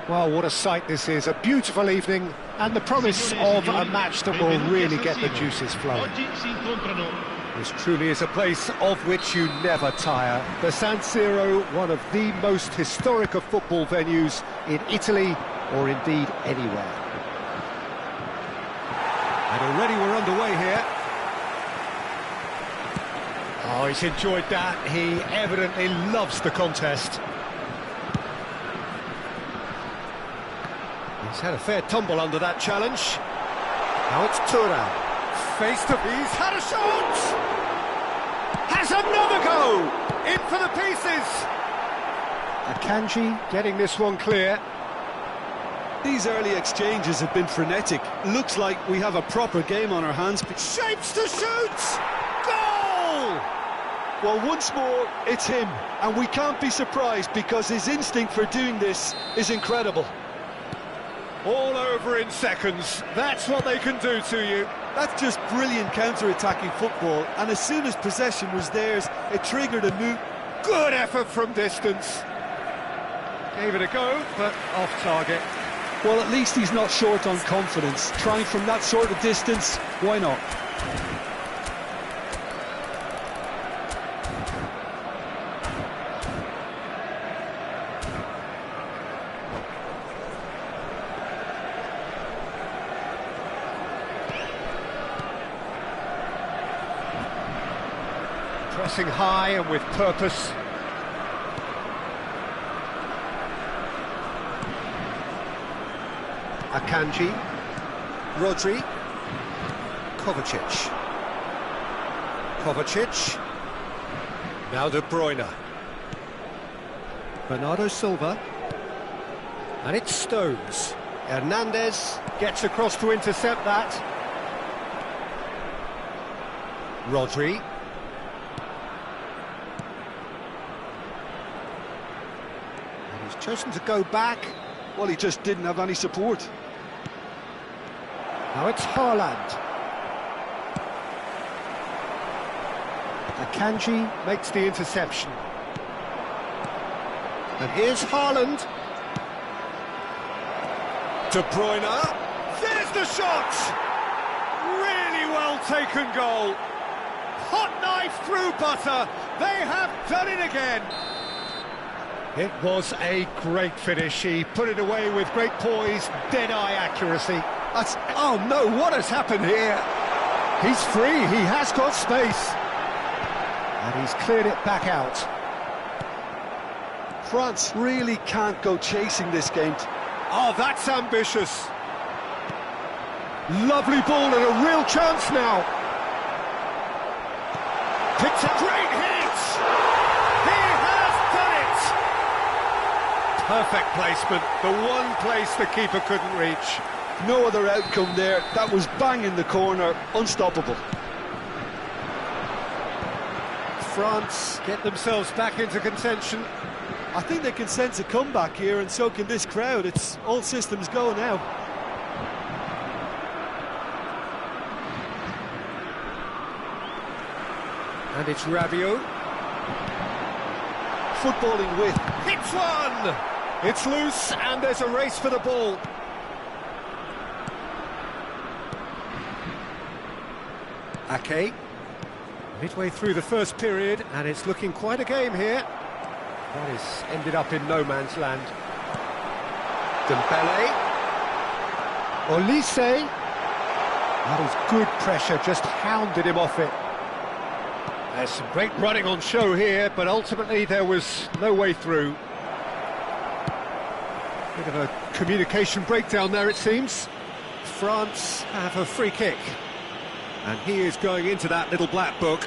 Well, what a sight this is, a beautiful evening, and the promise of a match that will really get the juices flowing. This truly is a place of which you never tire. The San Siro, one of the most historic of football venues in Italy, or indeed anywhere. And already we're underway here. Oh, he's enjoyed that. He evidently loves the contest. He's had a fair tumble under that challenge. Now it's Turan. Face to face. He's had a shot! Has another go! In for the pieces! Akanji getting this one clear. These early exchanges have been frenetic. Looks like we have a proper game on our hands. Shapes to shoot! Goal! Well, once more, it's him. And we can't be surprised because his instinct for doing this is incredible. All over in seconds. That's what they can do to you. That's just brilliant counter-attacking football, and as soon as possession was theirs, it triggered a move. Good effort from distance. Gave it a go, but off target. Well, at least he's not short on confidence. Trying from that sort of distance, why not? Pressing high and with purpose. Akanji, Rodri, Kovacic. Kovacic. Now De Bruyne. Bernardo Silva. And it's Stones. Hernandez gets across to intercept that. Rodri. And he's chosen to go back. Well, he just didn't have any support. Now it's Haaland. Akanji makes the interception. And here's Haaland. De Bruyne. There's the shot! Really well taken goal. Hot knife through butter. They have done it again. It was a great finish. He put it away with great poise, dead-eye accuracy. Oh no, what has happened here? He's free, he has got space. And he's cleared it back out. France really can't go chasing this game. Oh, that's ambitious. Lovely ball and a real chance now. Picks a great hit. He has done it. Perfect placement, the one place the keeper couldn't reach. No other outcome there. That was bang in the corner, unstoppable. France get themselves back into contention. I think they can sense a comeback here, and so can this crowd. It's all systems go now. And it's Rabiot. footballing with. Hits one! It's loose and there's a race for the ball. Ake. Midway through the first period, and it's looking quite a game here. That is ended up in no man's land. Dembele. Olise. That is good pressure, just hounded him off it. There's some great running on show here, but ultimately there was no way through. Bit of a communication breakdown there, it seems. France have a free kick. And he is going into that little black book.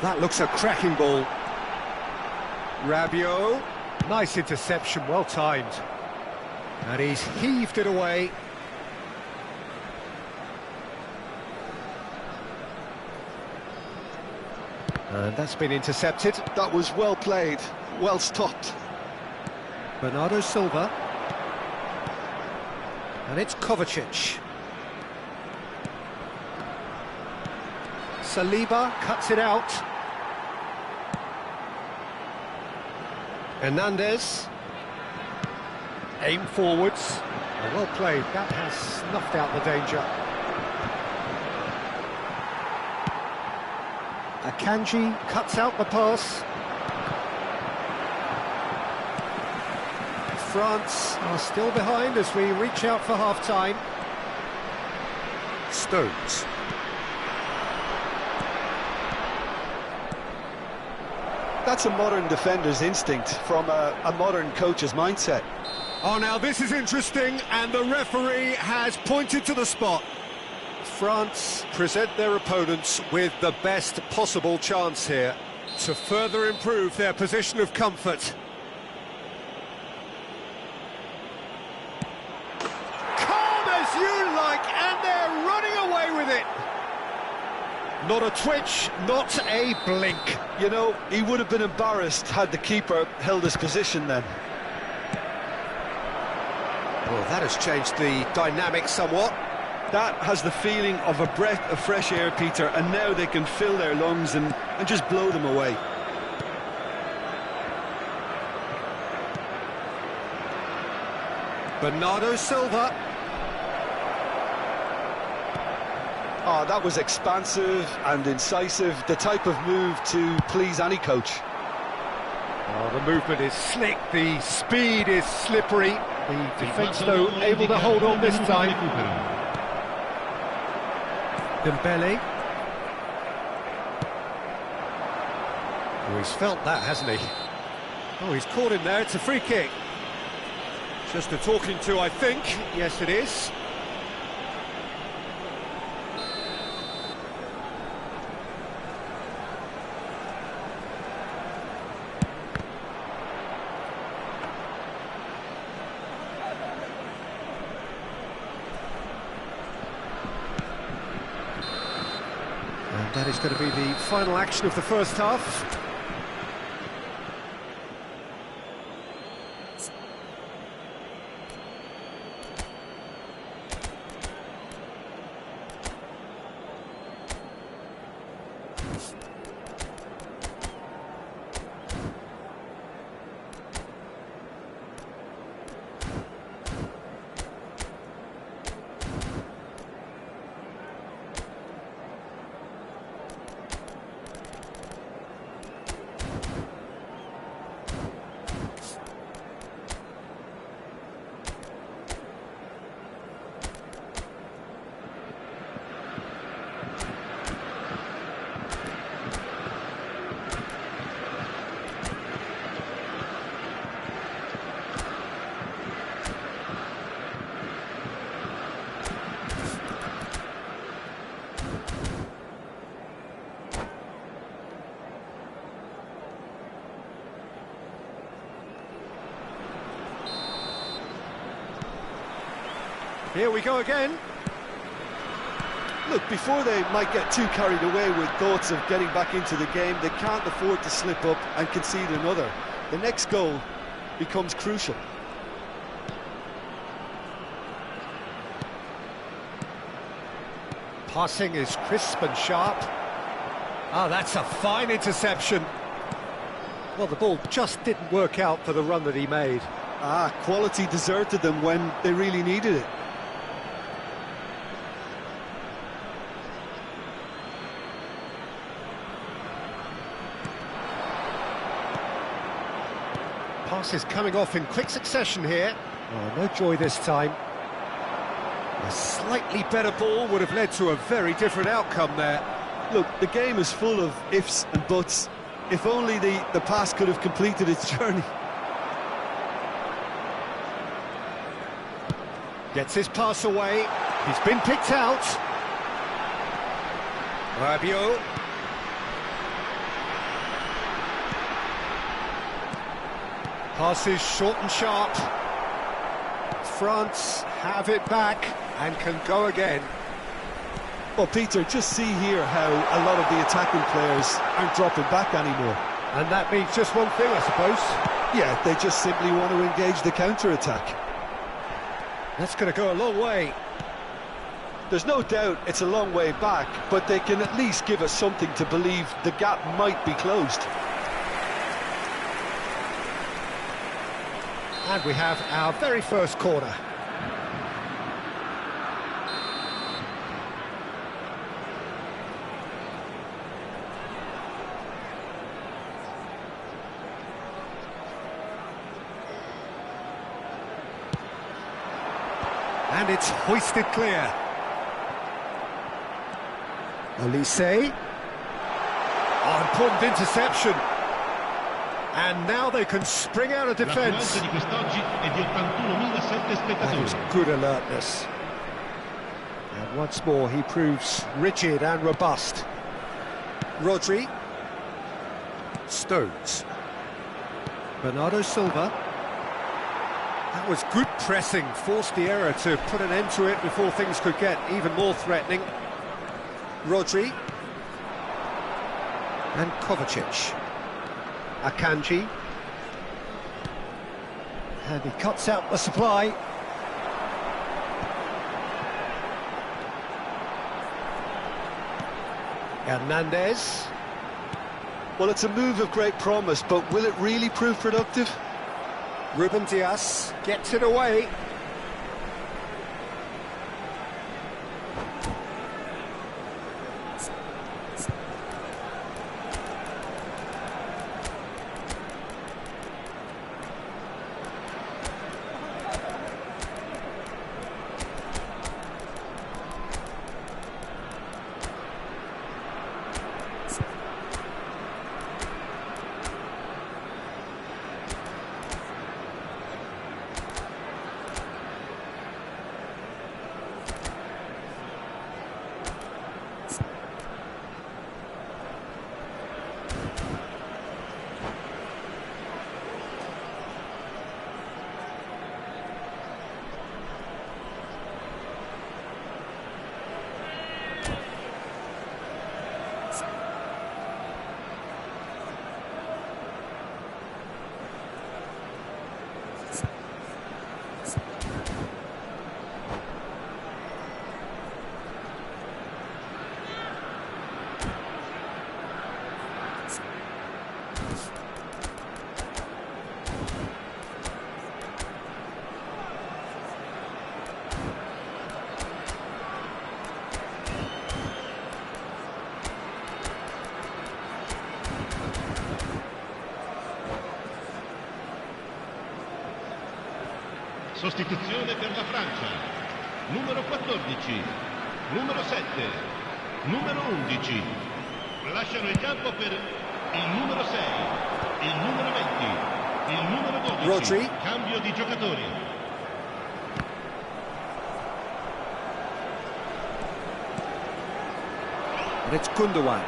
That looks a cracking ball. Rabiot. Nice interception, well timed. And he's heaved it away. And that's been intercepted. That was well played, well stopped. Bernardo Silva. And it's Kovacic. Saliba cuts it out. Hernandez. Aim forwards. Oh, well played. That has snuffed out the danger. Akanji cuts out the pass. France are still behind as we reach out for half-time. Stones. That's a modern defender's instinct from a modern coach's mindset. Oh, now this is interesting, and the referee has pointed to the spot. France present their opponents with the best possible chance here to further improve their position of comfort. Calm as you like, and they're running away with it. Not a twitch, not a blink. You know, he would have been embarrassed had the keeper held his position then. Well, that has changed the dynamic somewhat. That has the feeling of a breath of fresh air, Peter, and now they can fill their lungs and just blow them away. Bernardo Silva. Oh, that was expansive and incisive, the type of move to please any coach. Oh, the movement is slick, the speed is slippery. The defence, though, able to hold on this time. Dembele. Oh, he's felt that, hasn't he? Oh, he's caught him there, it's a free kick. Just a talking to, I think. Yes, it is. And that is going to be the final action of the first half. Here we go again. Look, before they might get too carried away with thoughts of getting back into the game, they can't afford to slip up and concede another. The next goal becomes crucial. Passing is crisp and sharp. Ah, that's a fine interception. Well, the ball just didn't work out for the run that he made. Ah, quality deserted them when they really needed it. Passes coming off in quick succession here. Oh, no joy this time. A slightly better ball would have led to a very different outcome there. Look, the game is full of ifs and buts. If only the pass could have completed its journey. Gets his pass away. He's been picked out. Rabiot. Passes short and sharp. France have it back and can go again. Well, Peter, just see here how a lot of the attacking players aren't dropping back anymore. And that means just one thing, I suppose. Yeah, they just simply want to engage the counter-attack. That's going to go a long way. There's no doubt it's a long way back, but they can at least give us something to believe the gap might be closed. And we have our very first corner. And it's hoisted clear. Olise. Oh, important interception. And now they can spring out of defence. That was good alertness. And once more he proves rigid and robust. Rodri. Stones. Bernardo Silva. That was good pressing, forced the error to put an end to it before things could get even more threatening. Rodri. And Kovacic. Akanji. And he cuts out the supply. Hernandez. Well, it's a move of great promise, but will it really prove productive? Ruben Dias gets it away. Sostituzione per la Francia. Numero 14, numero 7, numero 11. Lasciano il campo per il numero 6, il numero 20, il numero 12. Rodri. Cambio di giocatori. And it's Gundogan.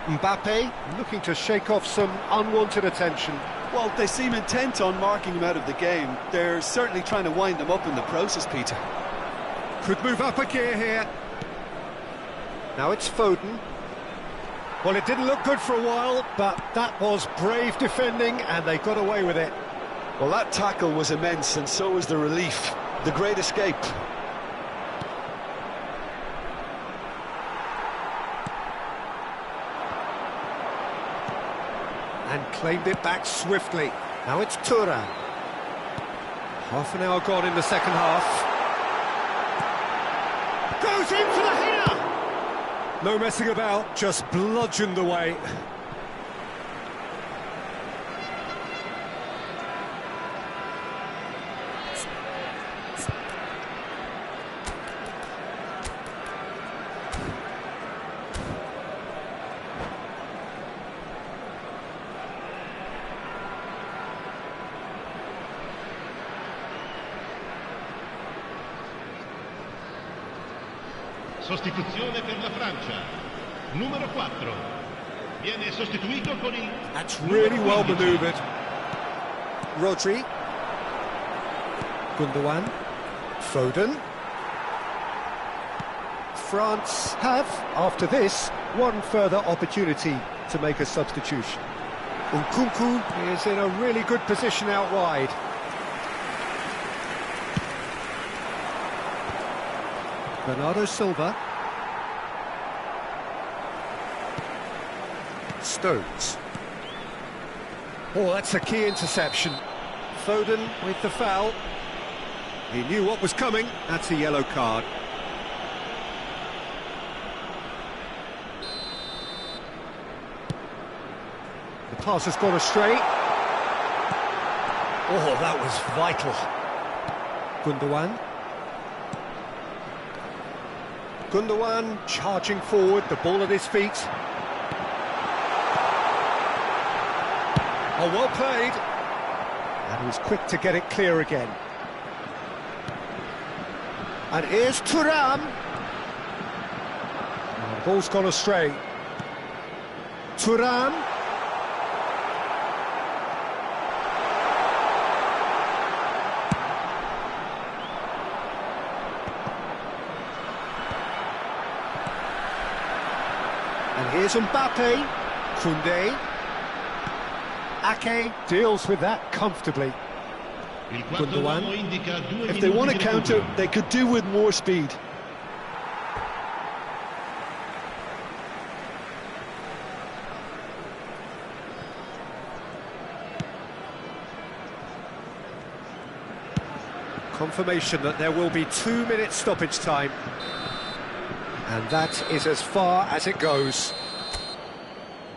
Mbappe looking to shake off some unwanted attention. Well, they seem intent on marking him out of the game. They're certainly trying to wind them up in the process, Peter. Could move up a gear here. Now it's Foden. Well, it didn't look good for a while, but that was brave defending, and they got away with it. Well, that tackle was immense, and so was the relief. The great escape. And claimed it back swiftly. Now it's Thuram. Half an hour gone in the second half. Goes in for the header! No messing about, just bludgeoned away. Sostituzione per la Francia. Numero 4. Viene sostituito con il... That's really well manoeuvred. Rodri. Gundogan. Foden. France have, after this, one further opportunity to make a substitution. Nkunku is in a really good position out wide. Bernardo Silva. Stones. Oh, that's a key interception. Foden with the foul. He knew what was coming. That's a yellow card. The pass has gone astray. Oh, that was vital. Gundogan. Gundogan charging forward, the ball at his feet. Oh, well played. And he was quick to get it clear again. And here's Thuram. Oh, the ball's gone astray. Thuram. And here's Mbappe, Koundé, Ake deals with that comfortably. Gundogan. If they want to counter, they could do with more speed. Confirmation that there will be 2 minutes stoppage time. And that is as far as it goes.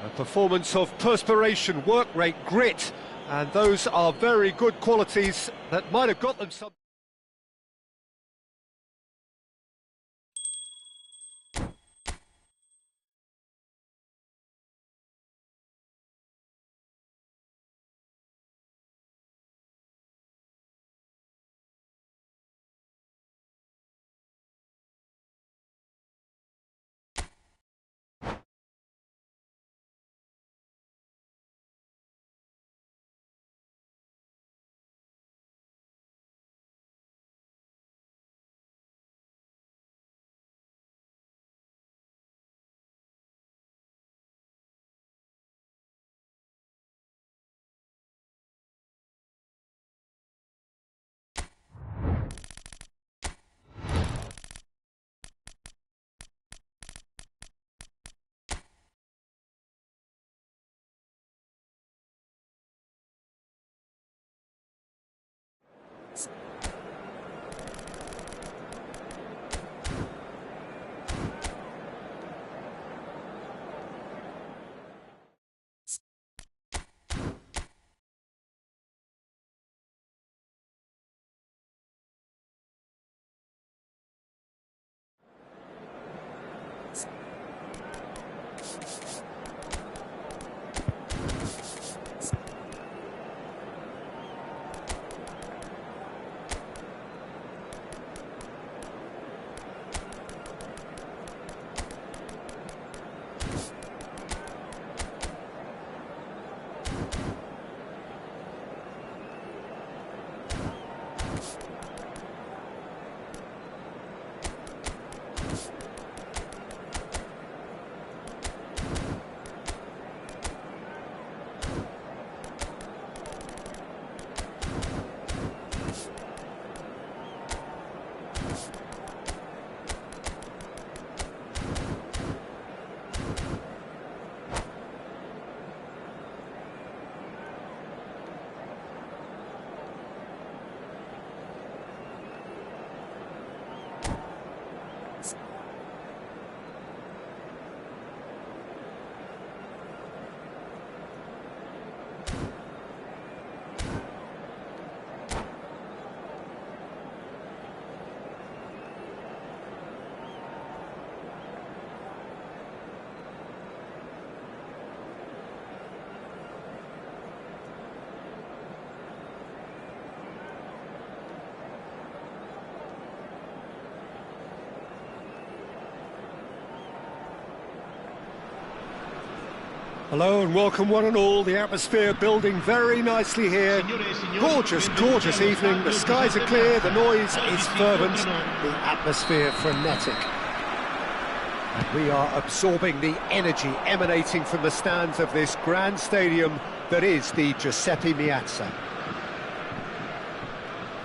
A performance of perspiration, work rate, grit, and those are very good qualities that might have got them some... Hello and welcome one and all. The atmosphere building very nicely here. Gorgeous, gorgeous evening. The skies are clear, the noise is fervent, the atmosphere frenetic. And we are absorbing the energy emanating from the stands of this grand stadium that is the Giuseppe Meazza.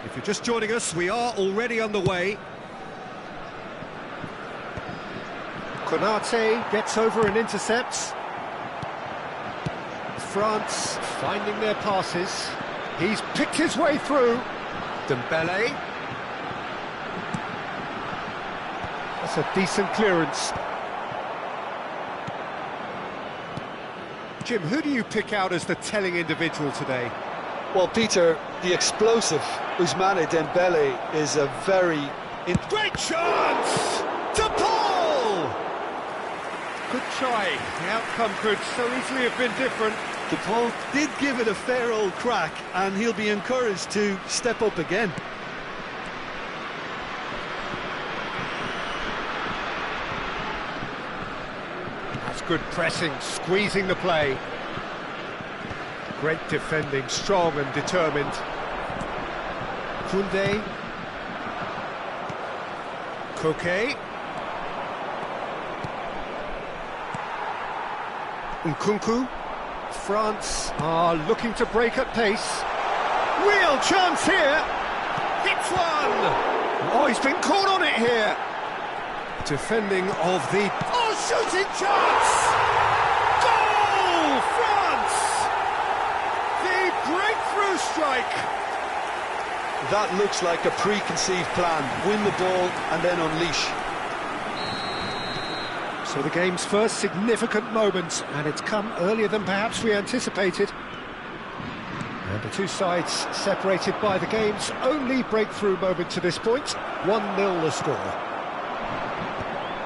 If you're just joining us, we are already underway. Konate gets over and intercepts. France finding their passes. He's picked his way through. Dembele. That's a decent clearance. Jim, who do you pick out as the telling individual today? Well, Peter, the explosive Ousmane Dembele is a very... Great chance! To Paul! Good try. The outcome could so easily have been different. The ball did give it a fair old crack, and he'll be encouraged to step up again. That's good pressing, squeezing the play. Great defending, strong and determined. Koundé. Koke. Nkunku. France are looking to break at pace. Real chance here. Hits one. Oh, he's been caught on it here. Defending of the... Oh, shooting chance! Goal! France! The breakthrough strike. That looks like a preconceived plan. Win the ball and then unleash. So the game's first significant moment, and it's come earlier than perhaps we anticipated. And the two sides separated by the game's only breakthrough moment to this point. 1-0 the score.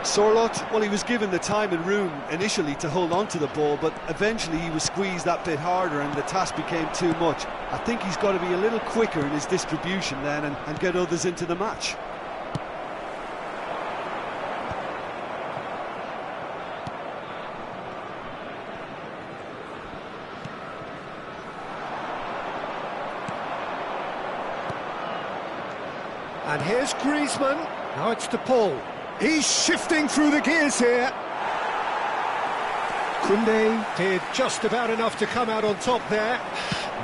Sorloth, well, he was given the time and room initially to hold on to the ball, but eventually he was squeezed that bit harder and the task became too much. I think he's got to be a little quicker in his distribution then and get others into the match. And here's Griezmann. Now it's to Paul. He's shifting through the gears here. Koundé did just about enough to come out on top there.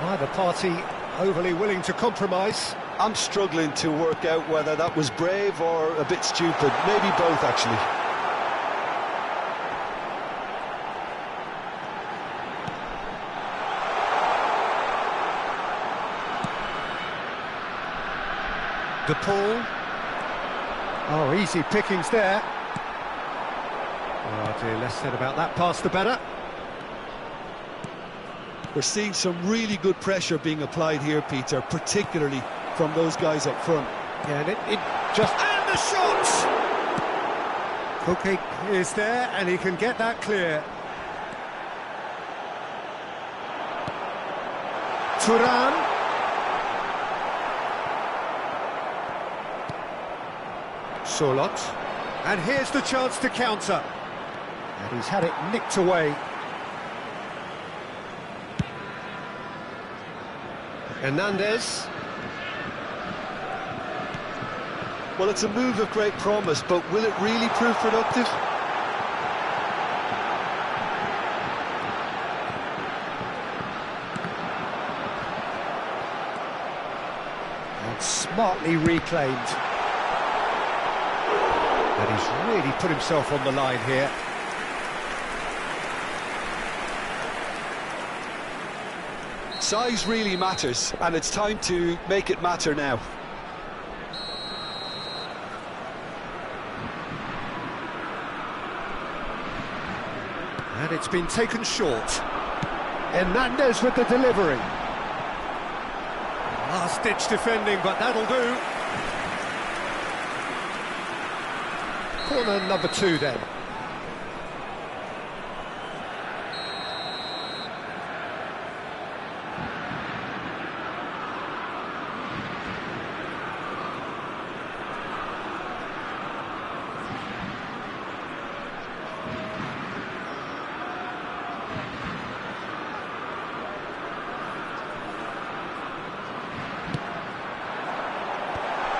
Neither party overly willing to compromise. I'm struggling to work out whether that was brave or a bit stupid. Maybe both, actually. De Paul. Oh, easy pickings there. Oh dear, less said about that pass the better. We're seeing some really good pressure being applied here, Peter, particularly from those guys up front. Yeah, and it just... And the shot! Koke is there, and he can get that clear. Thuram. Sorloth, and here's the chance to counter, and he's had it nicked away. Hernandez. Well, it's a move of great promise, but will it really prove productive? And smartly reclaimed. And he's really put himself on the line here. Size really matters, and it's time to make it matter now. And it's been taken short. Hernandez with the delivery. Last-ditch defending, but that'll do. Corner number 2 then.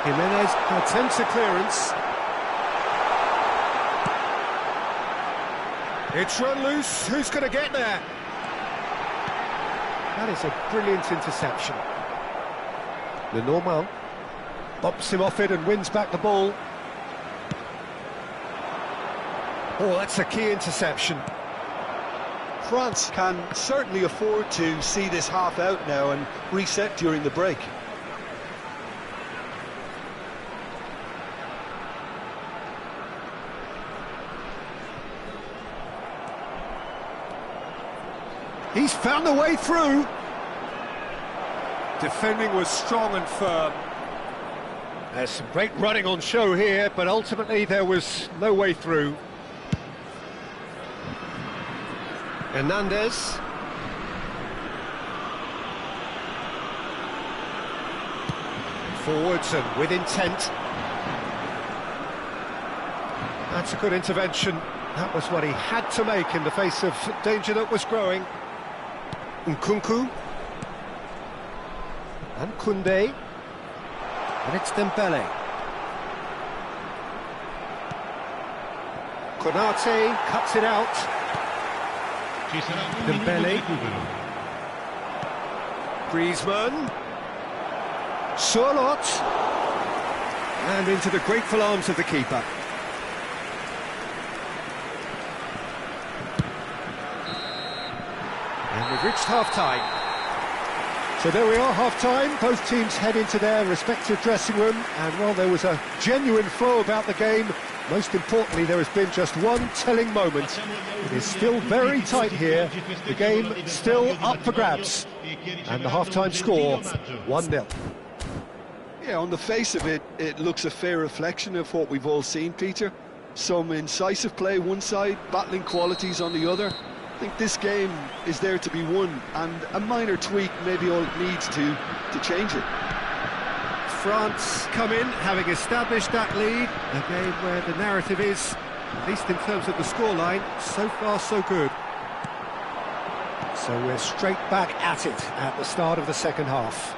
Jimenez attempts a clearance. It's run loose. Who's going to get there? That is a brilliant interception. Le Normand bops him off it and wins back the ball. Oh, that's a key interception. France can certainly afford to see this half out now and reset during the break. He's found the way through. Defending was strong and firm. There's some great running on show here, but ultimately there was no way through. Hernandez. Forwards and with intent. That's a good intervention. That was what he had to make in the face of danger that was growing. Nkunku. And Koundé. And it's Dembele. Konate cuts it out. Ci sarà un minuto di Dembele. recupero. Griezmann. Surlot. And into the grateful arms of the keeper. And we've reached half-time. So there we are, half-time. Both teams head into their respective dressing room. And while there was a genuine flow about the game, most importantly, there has been just one telling moment. It is still very tight here. The game still up for grabs. And the half-time score, 1-0. Yeah, on the face of it, it looks a fair reflection of what we've all seen, Peter. Some incisive play one side, battling qualities on the other. I think this game is there to be won, and a minor tweak maybe all it needs to change it. France come in, having established that lead. A game where the narrative is, at least in terms of the scoreline, so far so good. So we're straight back at it at the start of the second half.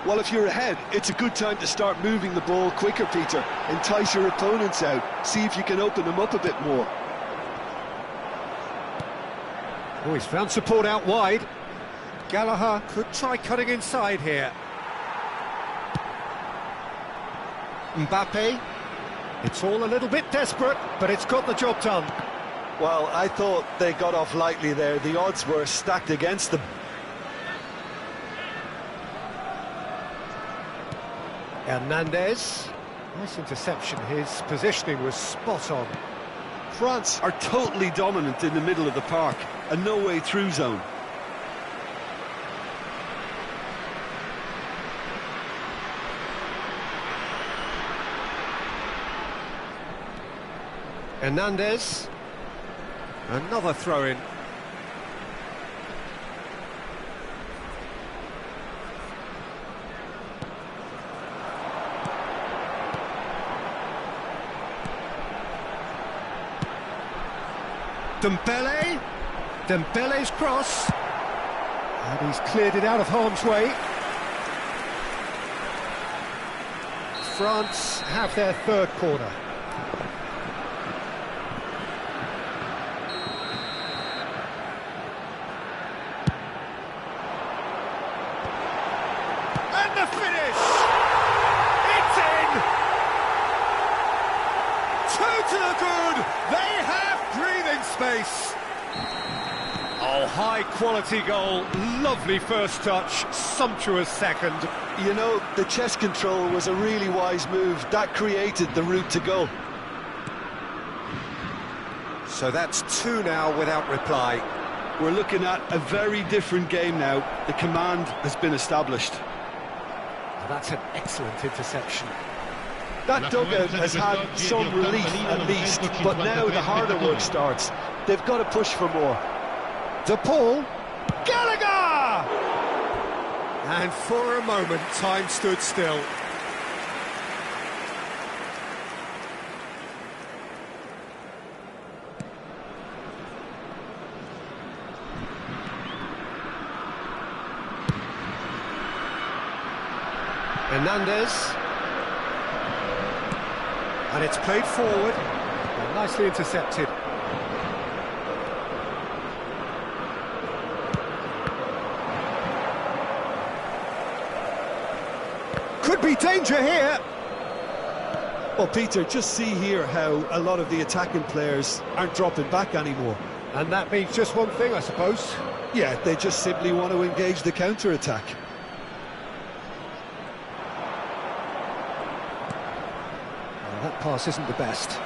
Well, if you're ahead, it's a good time to start moving the ball quicker, Peter. Entice your opponents out, see if you can open them up a bit more. Oh, he's found support out wide. Gallagher could try cutting inside here. Mbappe. It's all a little bit desperate, but it's got the job done. Well, I thought they got off lightly there. The odds were stacked against them. Hernandez. Nice interception. His positioning was spot on. France are totally dominant in the middle of the park. A no-way through zone. Hernandez. Another throw-in. Dembele. Dembele's cross. And he's cleared it out of harm's way. France have their third corner. And the finish! It's in! 2 to the good! They have breathing space! Oh, high-quality goal, lovely first touch, sumptuous second. You know, the chest control was a really wise move. That created the route to goal. So that's 2 now without reply. We're looking at a very different game now. The command has been established. Well, that's an excellent interception. That dugout has had some relief at least, but now the harder work starts. They've got to push for more. De Paul. Gallagher! And for a moment, time stood still. Hernandez. And it's played forward. Well, nicely intercepted. Could be danger here. Well, Peter, just see here how a lot of the attacking players aren't dropping back anymore. And that means just one thing, I suppose. Yeah, they just simply want to engage the counter-attack. Well, that pass isn't the best.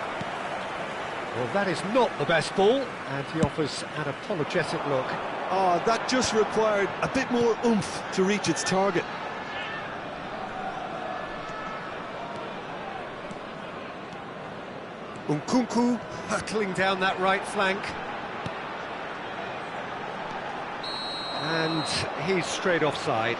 Well, that is not the best ball, and he offers an apologetic look. Oh, that just required a bit more oomph to reach its target. Nkunku hurtling down that right flank. And he's straight offside.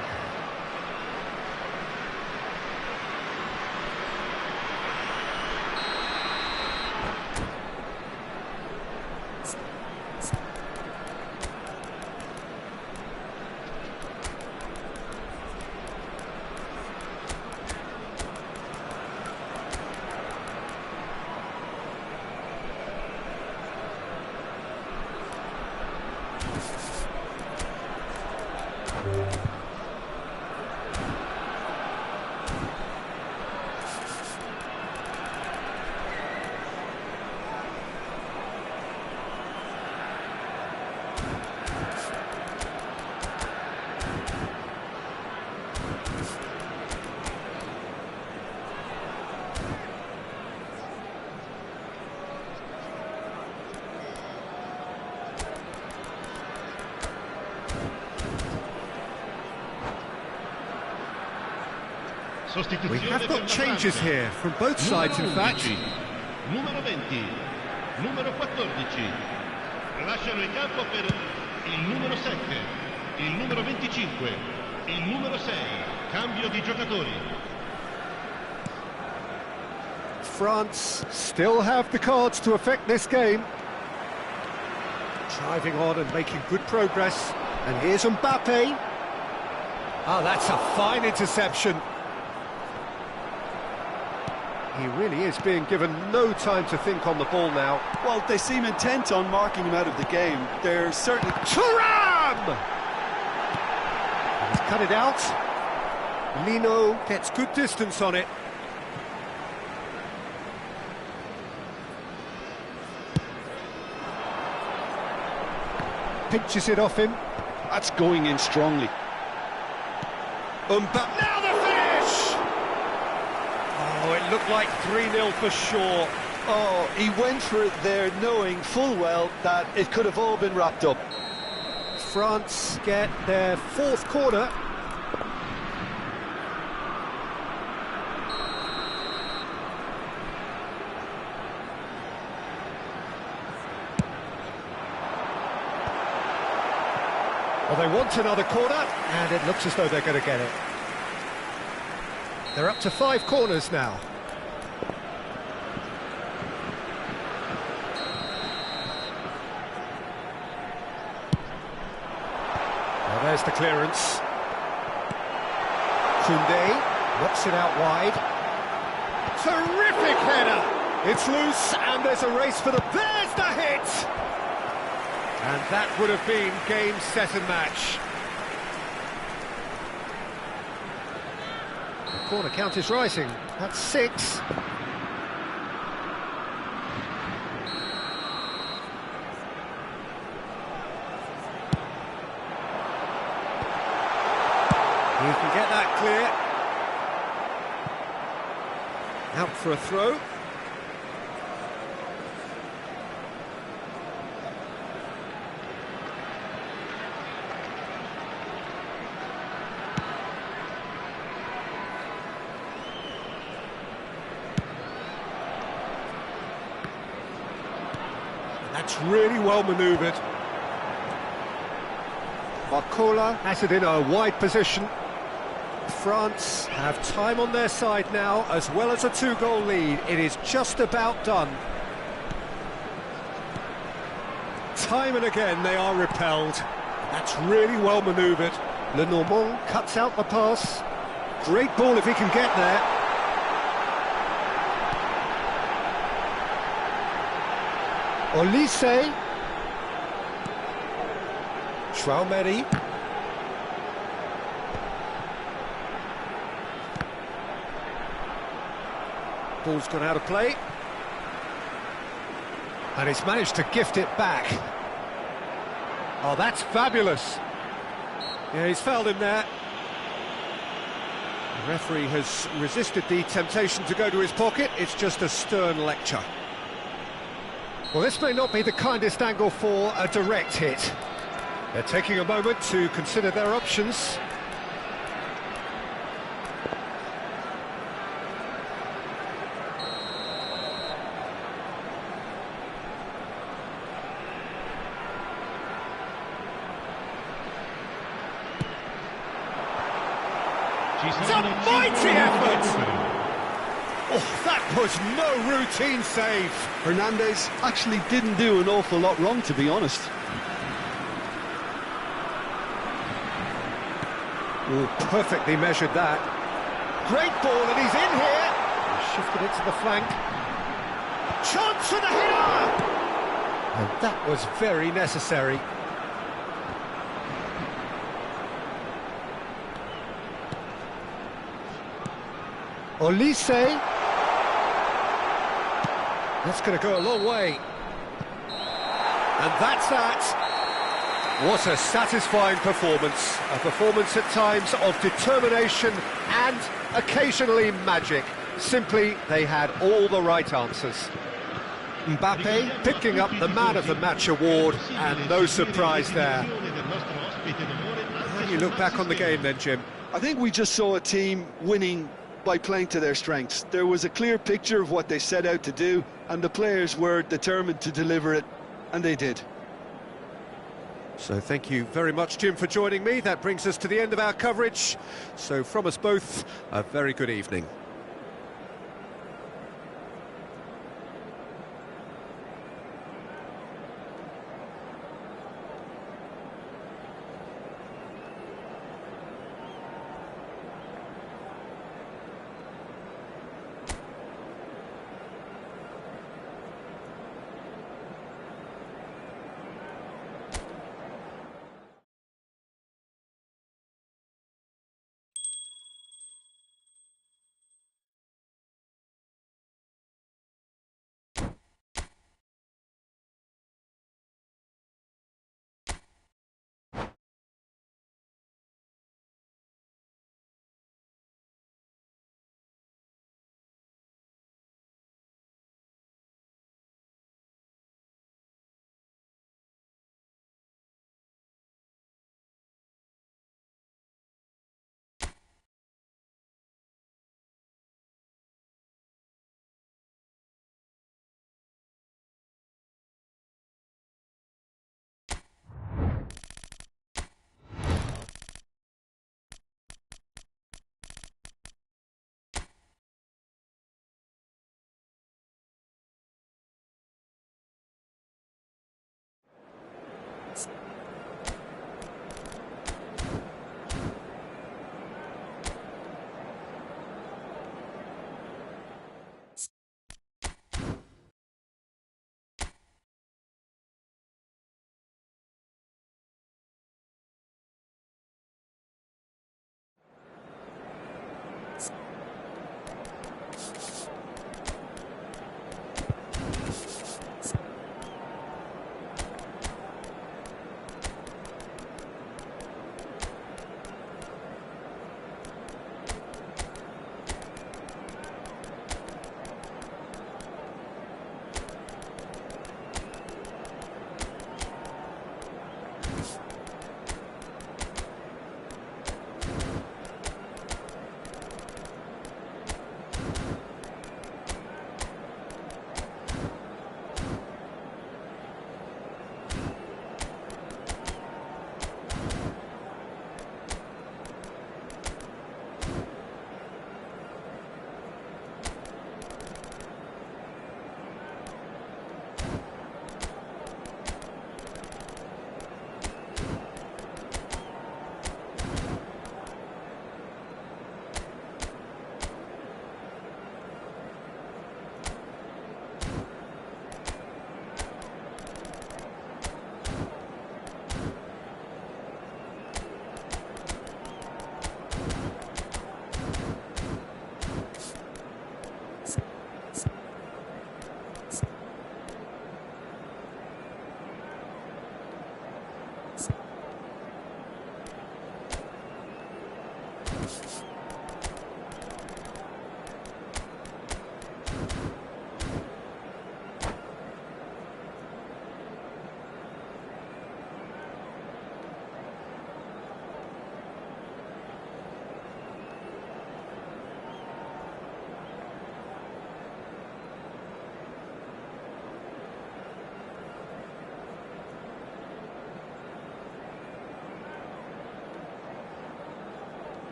We have got changes here from both sides, in fact. Numero 20, numero 14. Lasciano il campo per il numero 7, il numero 25, il numero 6. Cambio di giocatori. France still have the cards to affect this game. Driving on and making good progress. And here's Mbappe. Oh, that's a fine interception. He really is being given no time to think on the ball now. Well, they seem intent on marking him out of the game. They're certainly... Thuram! He's cut it out. Lino gets good distance on it. Pinches it off him. That's going in strongly. Mbappe. Now the finish! Oh, it looked like 3-0 for sure. Oh, he went for it there knowing full well that it could have all been wrapped up. France get their fourth corner. Well, they want another corner, and it looks as though they're going to get it. They're up to 5 corners now. Well, there's the clearance. Koundé knocks it out wide. Terrific header! It's loose, and there's a race for the... There's the hit! And that would have been game, set and match. The corner count is rising. That's 6. He can get that clear. Out for a throw. That's really well manoeuvred. Barcola has it in a wide position. France have time on their side now, as well as a 2-goal lead. It is just about done. Time and again they are repelled. That's really well manoeuvred. Lenormand cuts out the pass. Great ball if he can get there. Olise. Traumeri. Ball's gone out of play. And he's managed to gift it back. Oh, that's fabulous. Yeah, he's fouled him there. The referee has resisted the temptation to go to his pocket. It's just a stern lecture. Well, this may not be the kindest angle for a direct hit. They're taking a moment to consider their options. It's a mighty effort! Oh, that was no routine save. Hernandez actually didn't do an awful lot wrong, to be honest. Oh, perfectly measured that. Great ball, and he's in here. He shifted it to the flank. Chance for the header! And that was very necessary. Olise. That's going to go a long way. And that's that. What a satisfying performance. A performance at times of determination and occasionally magic. Simply, they had all the right answers. Mbappe picking up the Man of the Match award, and no surprise there. How do you look back on the game then, Jim? I think we just saw a team winning by playing to their strengths. There was a clear picture of what they set out to do, and the players were determined to deliver it, and they did. So thank you very much, Jim, for joining me. That brings us to the end of our coverage. So from us both, a very good evening.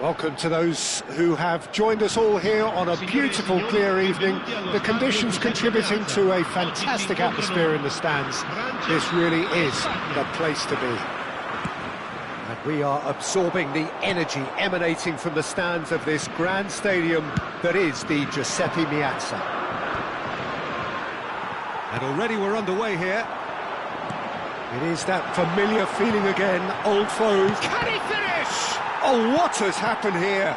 Welcome to those who have joined us all here on a beautiful, clear evening. The conditions contributing to a fantastic atmosphere in the stands. This really is the place to be. And we are absorbing the energy emanating from the stands of this grand stadium that is the Giuseppe Meazza. And already we're underway here. It is that familiar feeling again, old foes. Can he finish? Oh, what has happened here?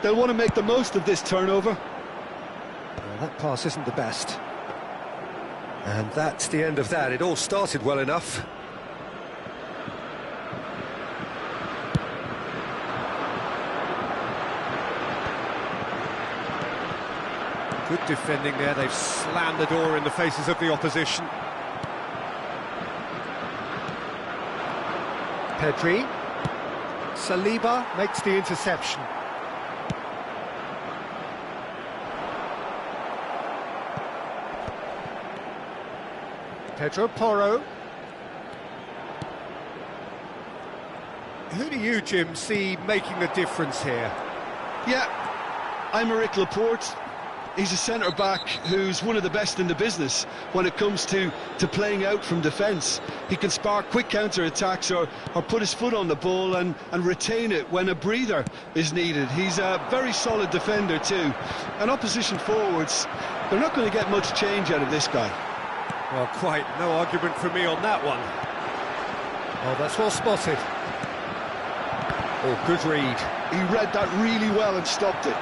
They'll want to make the most of this turnover. Well, that pass isn't the best. And that's the end of that. It all started well enough. Good defending there. They've slammed the door in the faces of the opposition. Pedri. Saliba makes the interception. Pedro Porro. Who do you, Jim, see making the difference here? Yeah, I'm Aymeric Laporte. He's a centre-back who's one of the best in the business when it comes to playing out from defence. He can spark quick counter-attacks or put his foot on the ball and retain it when a breather is needed. He's a very solid defender too. And opposition forwards, they're not going to get much change out of this guy. Well, quite no argument for me on that one. Oh, that's well spotted. Oh, good read. He read that really well and stopped it.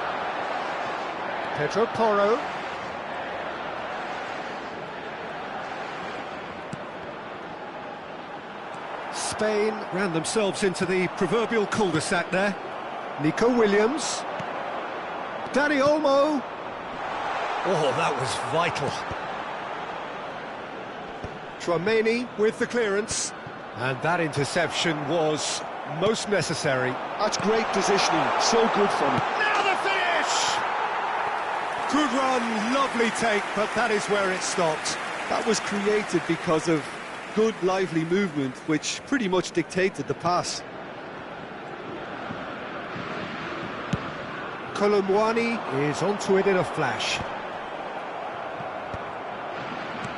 Pedro Porro. Spain ran themselves into the proverbial cul-de-sac there. Nico Williams. Dani Olmo. Oh, that was vital. Tchouameni with the clearance. And that interception was most necessary. That's great positioning, so good from him. Now the finish! Good run, lovely take, but that is where it stopped. That was created because of good, lively movement, which pretty much dictated the pass. Colomboani is onto it in a flash.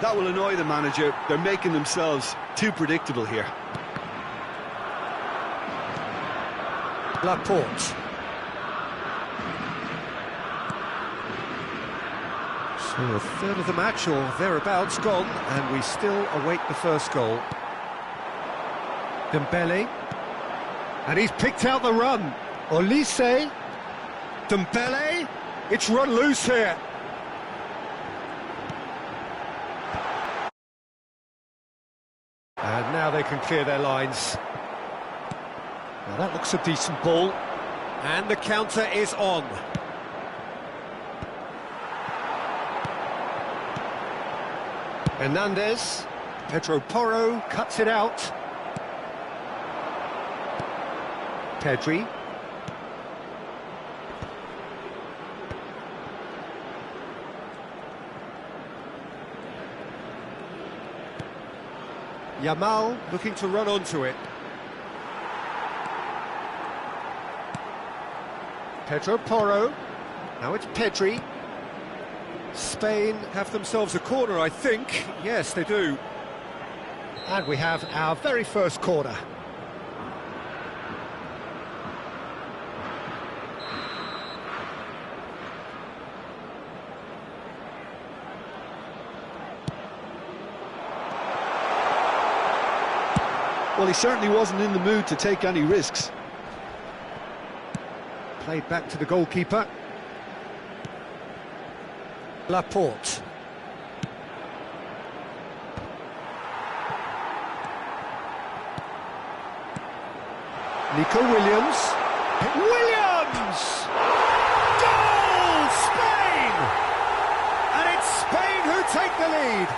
That will annoy the manager. They're making themselves too predictable here. Laporte. So a third of the match or thereabouts gone, and we still await the first goal. Dembele. And he's picked out the run. Olise. Dembele. It's run loose here. And now they can clear their lines. Now that looks a decent ball. And the counter is on. Hernandez. Pedro Porro cuts it out. Pedri. Yamal looking to run onto it. Pedro Porro. Now it's Pedri. Spain have themselves a corner, I think. Yes, they do. And we have our very first corner. Well, he certainly wasn't in the mood to take any risks. Played back to the goalkeeper. Laporte. Nico Williams. Williams! Goal! Spain! And it's Spain who take the lead.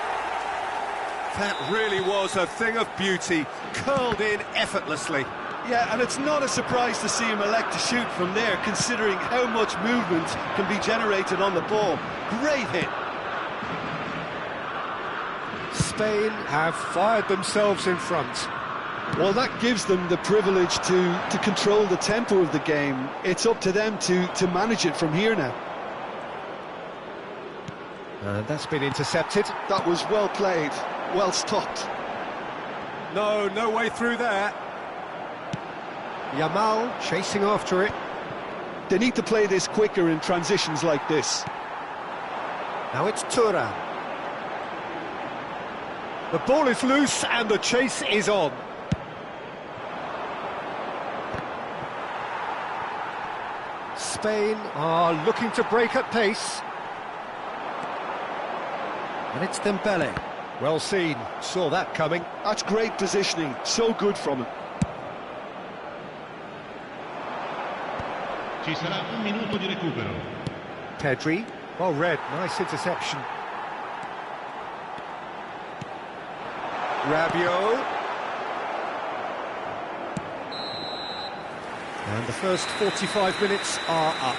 That really was a thing of beauty, curled in effortlessly. Yeah, and it's not a surprise to see him elect to shoot from there, considering how much movement can be generated on the ball. Great hit. Spain have fired themselves in front. Well, that gives them the privilege to control the tempo of the game. It's up to them to manage it from here now. And that's been intercepted. That was well played, well stopped. No way through there. Yamal chasing after it. They need to play this quicker in transitions like this. Now it's Thuram. The ball is loose and the chase is on. Spain are looking to break at pace. And it's Dembele. Well seen, saw that coming. That's great positioning, so good from him. Ci sarà un minuto di recupero. Pedri, well read, nice interception. Rabiot. And the first 45 minutes are up.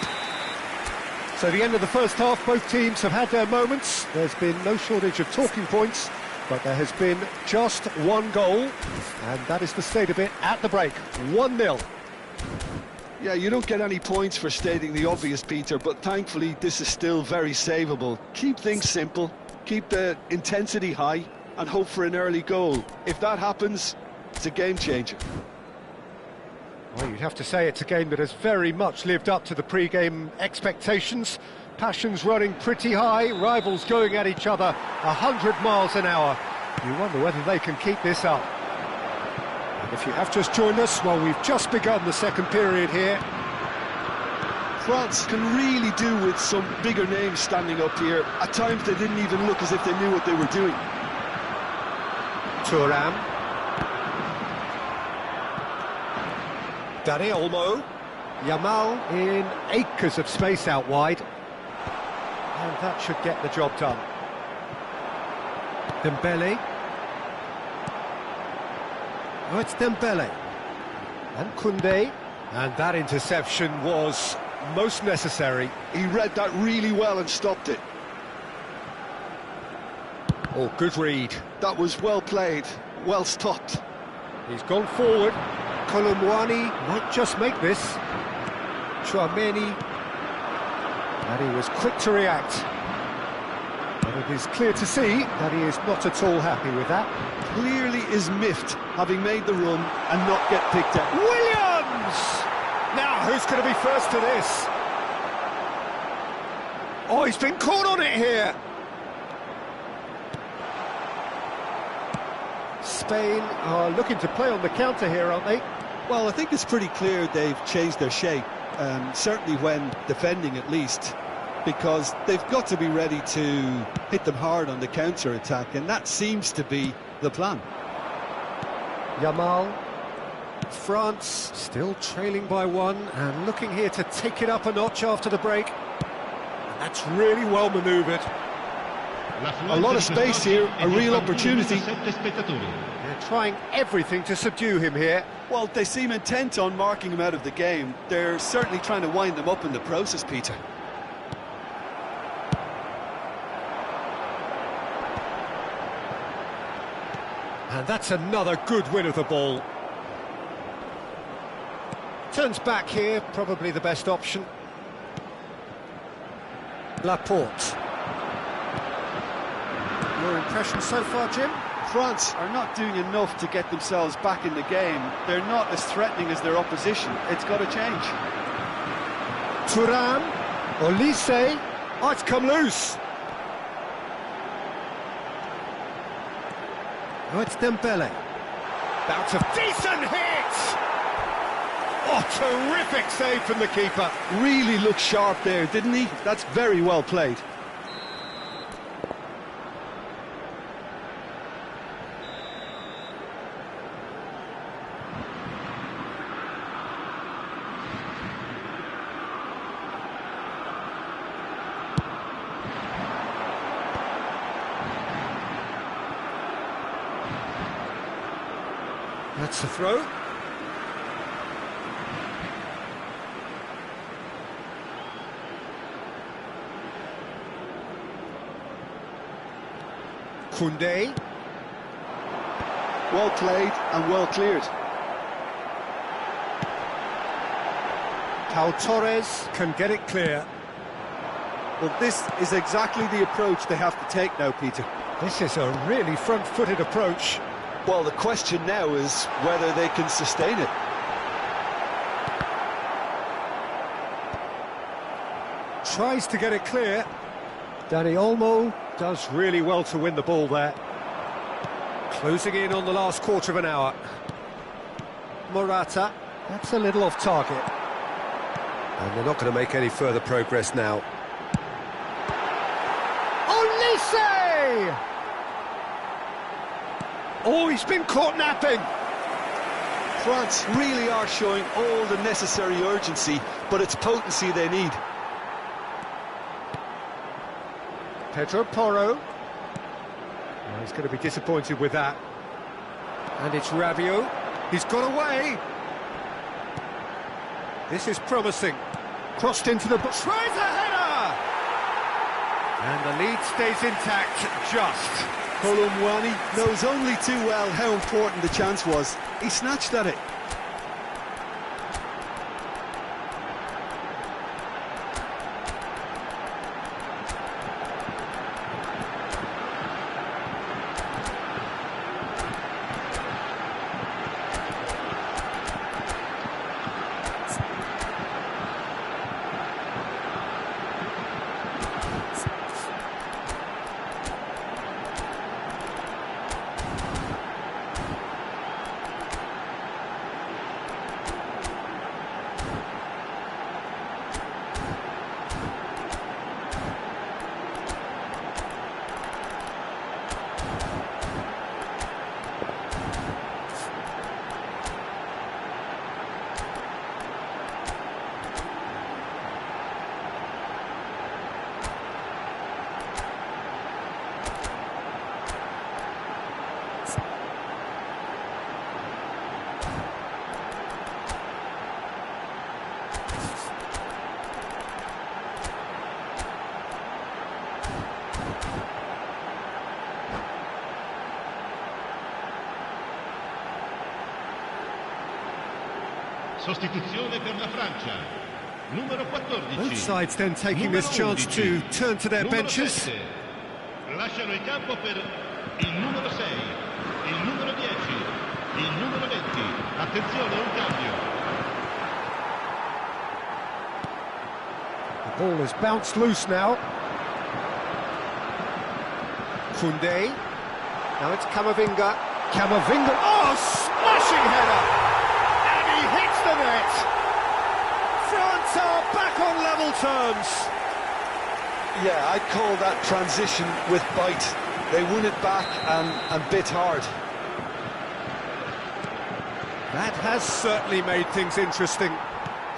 So the end of the first half, both teams have had their moments. There's been no shortage of talking points, but there has been just one goal, and that is the state of it at the break. 1-0. Yeah, you don't get any points for stating the obvious, Peter, but thankfully this is still very savable. Keep things simple, keep the intensity high, and hope for an early goal. If that happens, it's a game changer. Well, you'd have to say it's a game that has very much lived up to the pre-game expectations. Passions running pretty high, rivals going at each other 100 miles an hour. You wonder whether they can keep this up. And if you have just joined us, well, we've just begun the second period here. France can really do with some bigger names standing up here. At times they didn't even look as if they knew what they were doing. Thuram. Dani Olmo. Yamal in acres of space out wide. And that should get the job done. Dembele. Oh, it's Dembele. And Koundé. And that interception was most necessary. He read that really well and stopped it. Oh, good read. That was well played, well stopped. He's gone forward. Colomwani might just make this. Chouameni. And he was quick to react. And it is clear to see that he is not at all happy with that. Clearly is miffed, having made the run and not get picked up. Williams! Now, who's going to be first to this? Oh, he's been caught on it here. Spain are looking to play on the counter here, aren't they? Well, I think it's pretty clear they've changed their shape, certainly when defending at least, because they've got to be ready to hit them hard on the counter-attack, and that seems to be the plan. Yamal. France still trailing by one and looking here to take it up a notch after the break. And that's really well manoeuvred. A lot of space here, a real opportunity. They're trying everything to subdue him here. Well, they seem intent on marking him out of the game. They're certainly trying to wind them up in the process, Peter. And that's another good win of the ball. Turns back here, probably the best option. Laporte. Your impression so far, Jim? France are not doing enough to get themselves back in the game. They're not as threatening as their opposition. It's got to change. Thuram, Olise. Oh, it's come loose. Oh, it's Dembele. Bout of decent hit! Oh, terrific save from the keeper. Really looked sharp there, didn't he? That's very well played. That's the throw. Koundé. Well played and well cleared. Pau Torres can get it clear. Well, this is exactly the approach they have to take now, Peter. This is a really front-footed approach. Well, the question now is whether they can sustain it. Tries to get it clear. Dani Olmo does really well to win the ball there. Closing in on the last quarter of an hour. Morata, that's a little off target. And they're not going to make any further progress now. Olise! Oh, he's been caught napping. France really are showing all the necessary urgency, but it's potency they need. Pedro Porro. Oh, he's going to be disappointed with that. And it's Rabiot. He's got away. This is promising. Crossed into the box. Tries a header! And the lead stays intact, just. Kolo Muani knows only too well how important the chance was. He snatched at it. Sostituzione per la Francia. Numero 14. Both sides then taking this chance to turn to their benches. 7. Lasciano il campo per il numero 6, il numero 10, il numero 20. Attenzione, un cambio. The ball has bounced loose now. Koundé. Now it's Camavinga. Camavinga. Oh, smashing header! He hits the net. France are back on level terms. Yeah, I'd call that transition with bite. They won it back and bit hard. That has certainly made things interesting.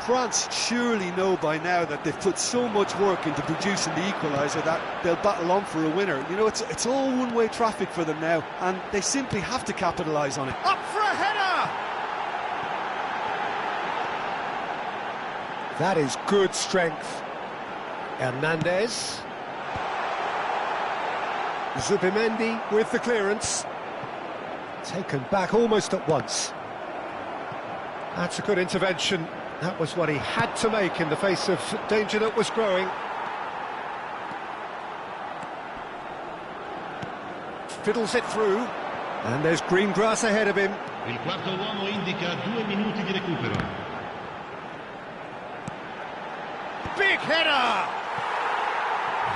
France surely know by now that they've put so much work into producing the equaliser that they'll battle on for a winner. You know, it's all one-way traffic for them now, and they simply have to capitalise on it. Up for a header! That is good strength. Hernandez. Zubimendi with the clearance. Taken back almost at once. That's a good intervention. That was what he had to make in the face of danger that was growing. Fiddles it through. And there's green grass ahead of him. Il quarto uomo indica 2 minuti di recupero. Big header!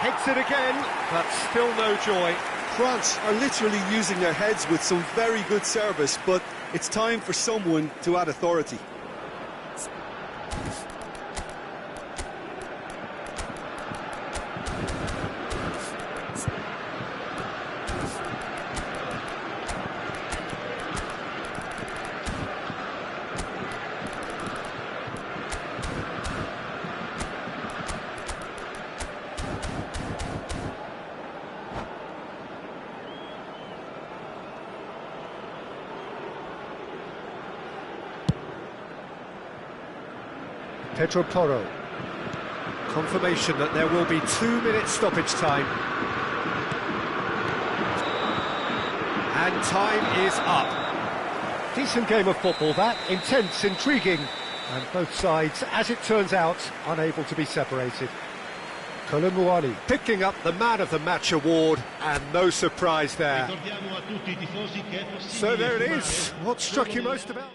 Hits it again, but still no joy. France are literally using their heads with some very good service, but it's time for someone to add authority. Pedro Porro. Confirmation that there will be 2 minutes stoppage time. And time is up. Decent game of football that, intense, intriguing, and both sides, as it turns out, unable to be separated. Kolomuani picking up the Man of the Match award, and no surprise there. So there it is. What struck you most about?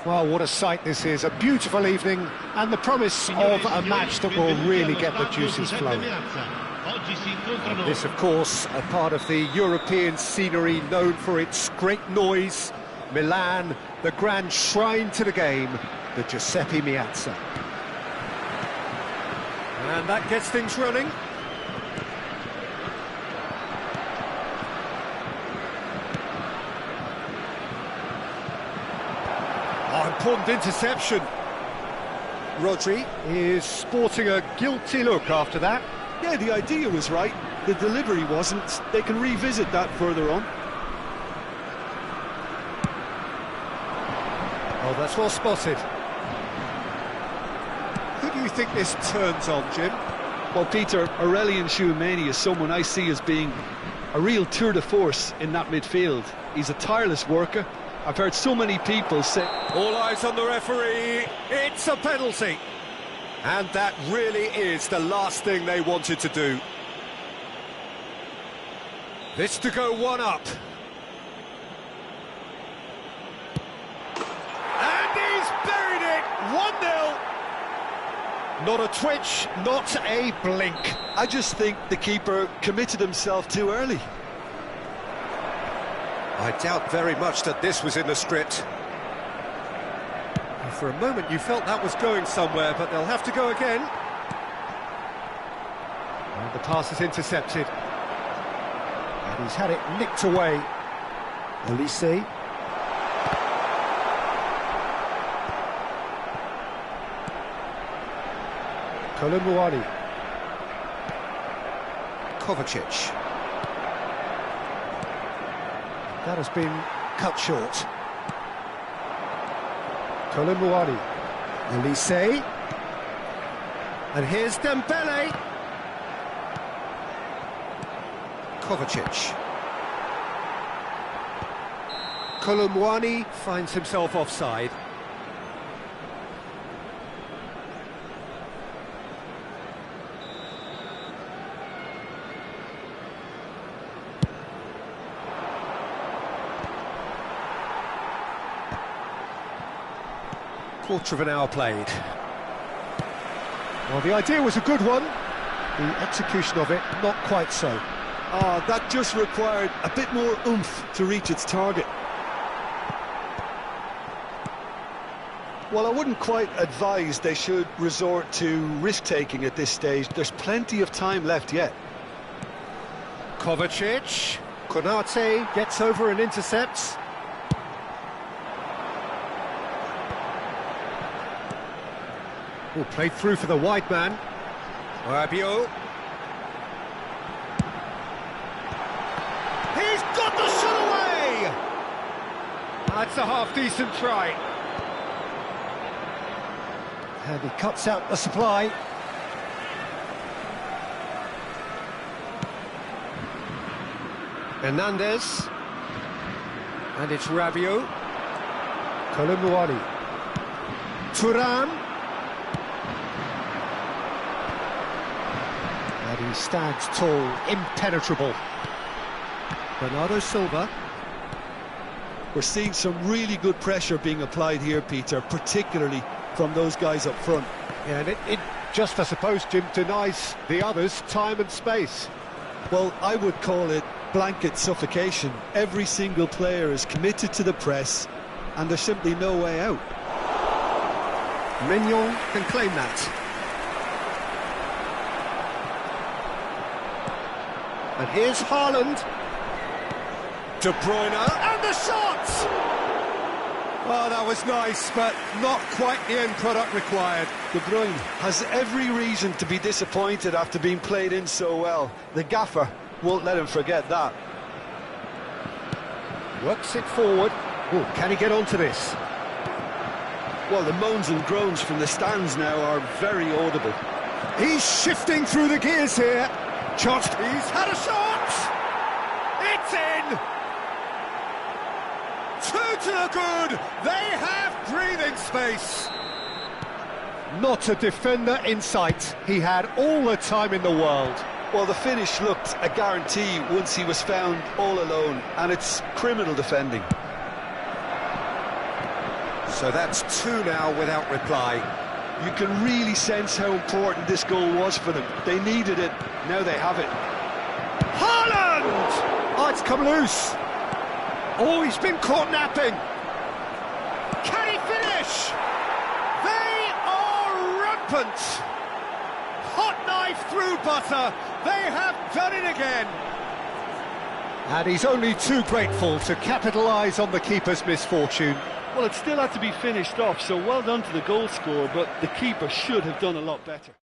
Well, what a sight this is, a beautiful evening and the promise of a match that will really get the juices flowing. And this, of course, a part of the European scenery known for its great noise. Milan, the grand shrine to the game, the Giuseppe Meazza. And that gets things running. Important interception. Rodri is sporting a guilty look after that. Yeah, the idea was right, the delivery wasn't. They can revisit that further on. Oh, that's well spotted. Who do you think this turns on, Jim? Well, Peter, Aurelian Tchouameni is someone I see as being a real tour de force in that midfield. He's a tireless worker. I've heard so many people say... All eyes on the referee, it's a penalty. And that really is the last thing they wanted to do. This to go one up. And he's buried it, 1-0. Not a twitch, not a blink. I just think the keeper committed himself too early. I doubt very much that this was in the script. For a moment you felt that was going somewhere, but they'll have to go again. And the pass is intercepted. And he's had it nicked away. Olise. Kolumuani. Kovacic. That has been cut short. Kolumuani. Olise. And here's Dembele. Kovacic. Kolumuani finds himself offside. Quarter of an hour played. Well, the idea was a good one. The execution of it, not quite so. That just required a bit more oomph to reach its target. Well, I wouldn't quite advise they should resort to risk-taking at this stage. There's plenty of time left yet. Kovacic. Konate gets over and intercepts. Played through for the wide man. Rabiot. He's got the shot away! That's a half-decent try. And he cuts out the supply. Hernandez. And it's Rabiot. Kolumuani. Thuram. And he stands tall, impenetrable. Bernardo Silva. We're seeing some really good pressure being applied here, Peter, particularly from those guys up front. Yeah, and it just, I suppose, Jim, denies the others time and space. Well, I would call it blanket suffocation. Every single player is committed to the press, and there's simply no way out. Mignon can claim that. And here's Haaland. De Bruyne, and the shot! Oh, that was nice, but not quite the end product required. De Bruyne has every reason to be disappointed after being played in so well. The gaffer won't let him forget that. Works it forward. Oh, can he get onto this? Well, the moans and groans from the stands now are very audible. He's shifting through the gears here. Shot. He's had a shot! It's in! 2 to the good. They have breathing space. Not a defender in sight. He had all the time in the world. Well, the finish looked a guarantee once he was found all alone, and it's criminal defending. So that's 2 now without reply. You can really sense how important this goal was for them. They needed it, now they have it. Haaland! Oh, it's come loose. Oh, he's been caught napping. Can he finish? They are rampant. Hot knife through butter. They have done it again. And he's only too grateful to capitalise on the keeper's misfortune. Well, it still had to be finished off, so well done to the goal scorer, but the keeper should have done a lot better.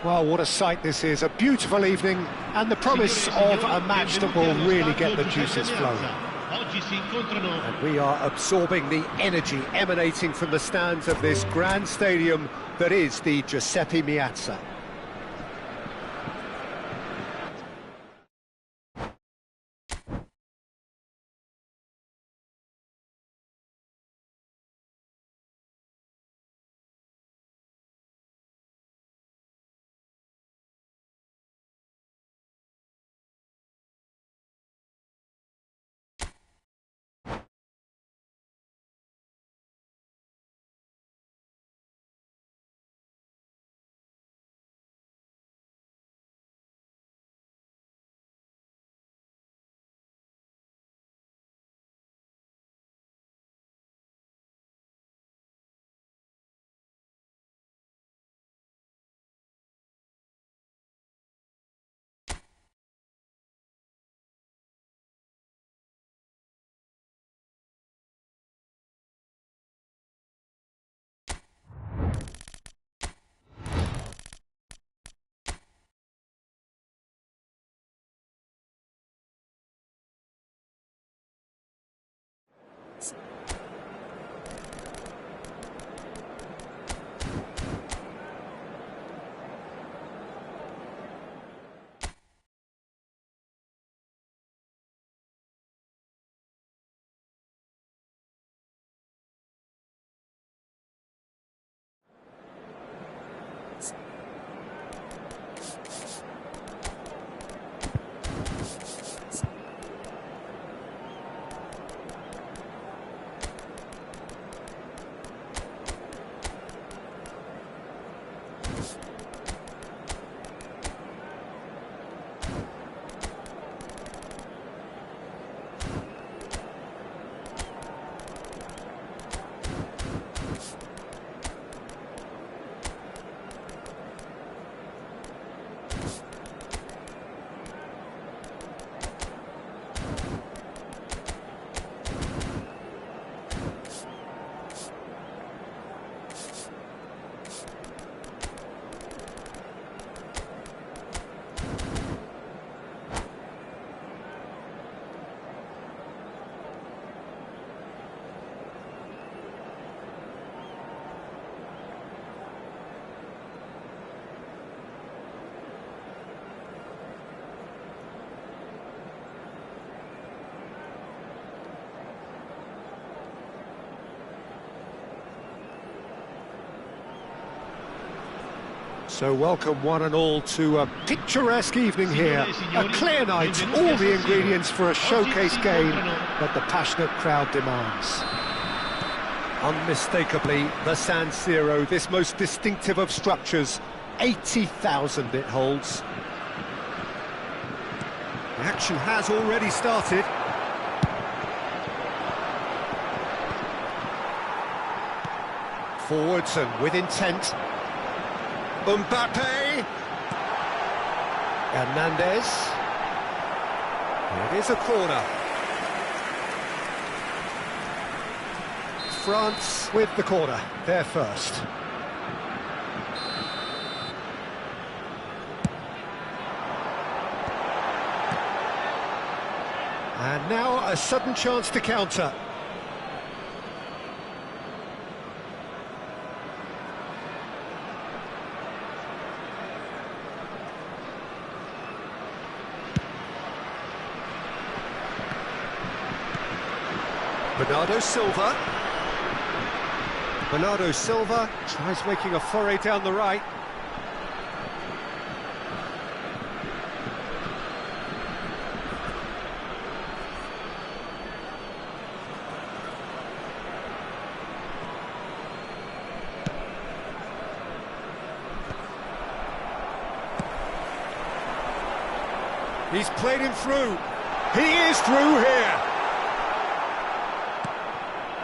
Well, what a sight this is, a beautiful evening, and the promise of a match that will really get the juices flowing. And we are absorbing the energy emanating from the stands of this grand stadium that is the Giuseppe Meazza. So welcome one and all to a picturesque evening here, a clear night, all the ingredients for a showcase game that the passionate crowd demands. Unmistakably the San Siro, this most distinctive of structures, 80,000 it holds. The action has already started. Forwards and with intent. Mbappe! Hernandez. It is a corner. France with the corner, they're first. And now a sudden chance to counter. Bernardo Silva. Bernardo Silva tries making a foray down the right. He's played him through. He is through here.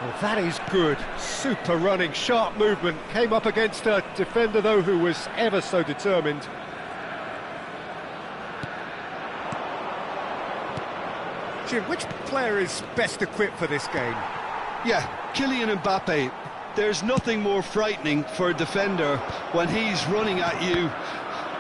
Well, that is good. Super running, sharp movement. Came up against a defender, though, who was ever so determined. Jim, which player is best equipped for this game? Yeah, Kylian Mbappe. There's nothing more frightening for a defender when he's running at you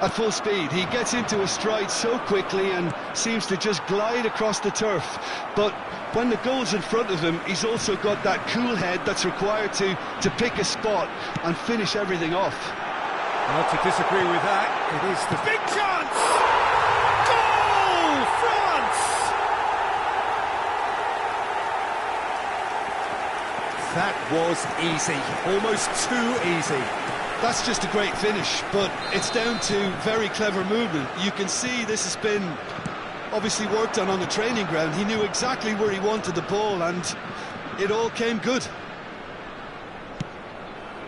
at full speed. He gets into a stride so quickly and seems to just glide across the turf. But when the goal's in front of him, he's also got that cool head that's required to pick a spot and finish everything off. Not to disagree with that. It is the Big chance! Goal! France! That was easy, almost too easy. That's just a great finish, but it's down to very clever movement. You can see this has been obviously worked on the training ground. He knew exactly where he wanted the ball, and it all came good.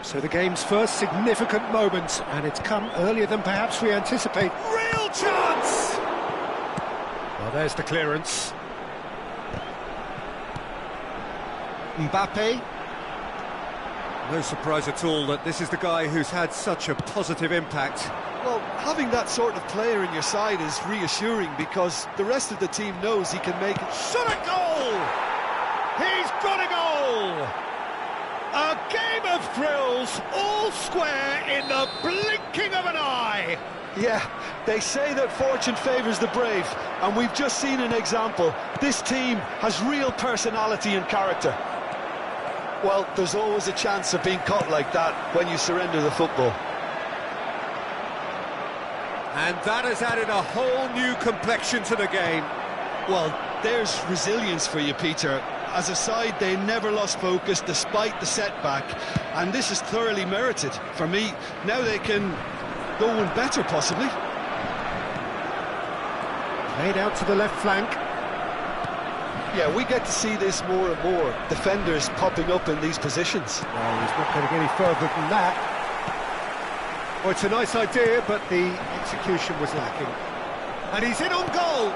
So the game's first significant moment, and it's come earlier than perhaps we anticipate. Real chance! Well, there's the clearance. Mbappe. No surprise at all that this is the guy who's had such a positive impact. Well, having that sort of player in your side is reassuring because the rest of the team knows he can make it. Shot a goal! He's got a goal! A game of thrills, all square in the blinking of an eye! Yeah, they say that fortune favours the brave, and we've just seen an example. This team has real personality and character. Well, there's always a chance of being caught like that when you surrender the football. And that has added a whole new complexion to the game. Well, there's resilience for you, Peter. As a side, they never lost focus despite the setback, and this is thoroughly merited. For me, now they can go one better, possibly. Played out to the left flank. Yeah, we get to see this more and more. Defenders popping up in these positions. Well, he's not going to get any further than that. Well, it's a nice idea, but the execution was lacking. And he's in on goal!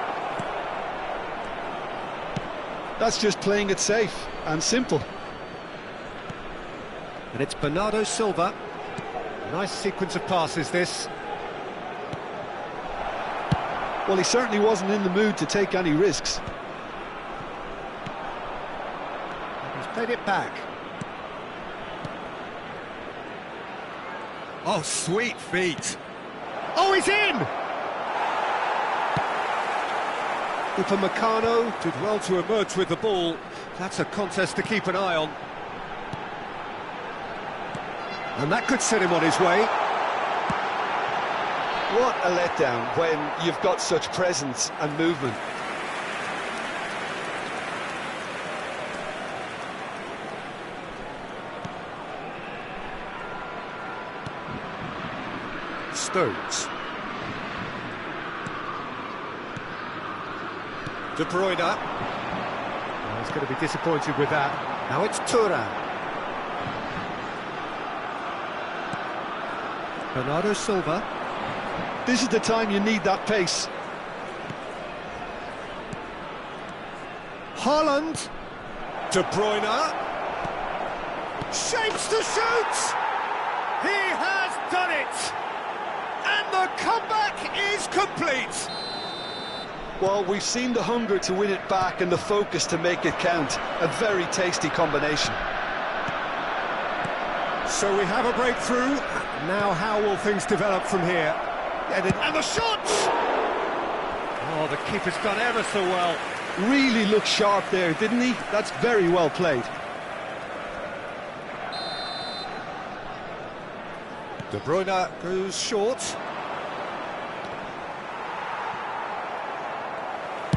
That's just playing it safe and simple. And it's Bernardo Silva. Nice sequence of passes, this. Well, he certainly wasn't in the mood to take any risks. He's played it back. Oh, sweet feet. Oh, he's in! Upamecano did well to emerge with the ball. That's a contest to keep an eye on. And that could set him on his way. What a letdown when you've got such presence and movement. Stones. De Bruyne. Oh, he's going to be disappointed with that. Now it's Thuram. Bernardo Silva. This is the time you need that pace. Haaland. De Bruyne. Shapes to shoot! He has done it! And the comeback is complete! Well, we've seen the hunger to win it back and the focus to make it count. A very tasty combination. So we have a breakthrough. Now how will things develop from here? And the shot! Oh, the keeper's done ever so well. Really looked sharp there, didn't he? That's very well played. De Bruyne goes short.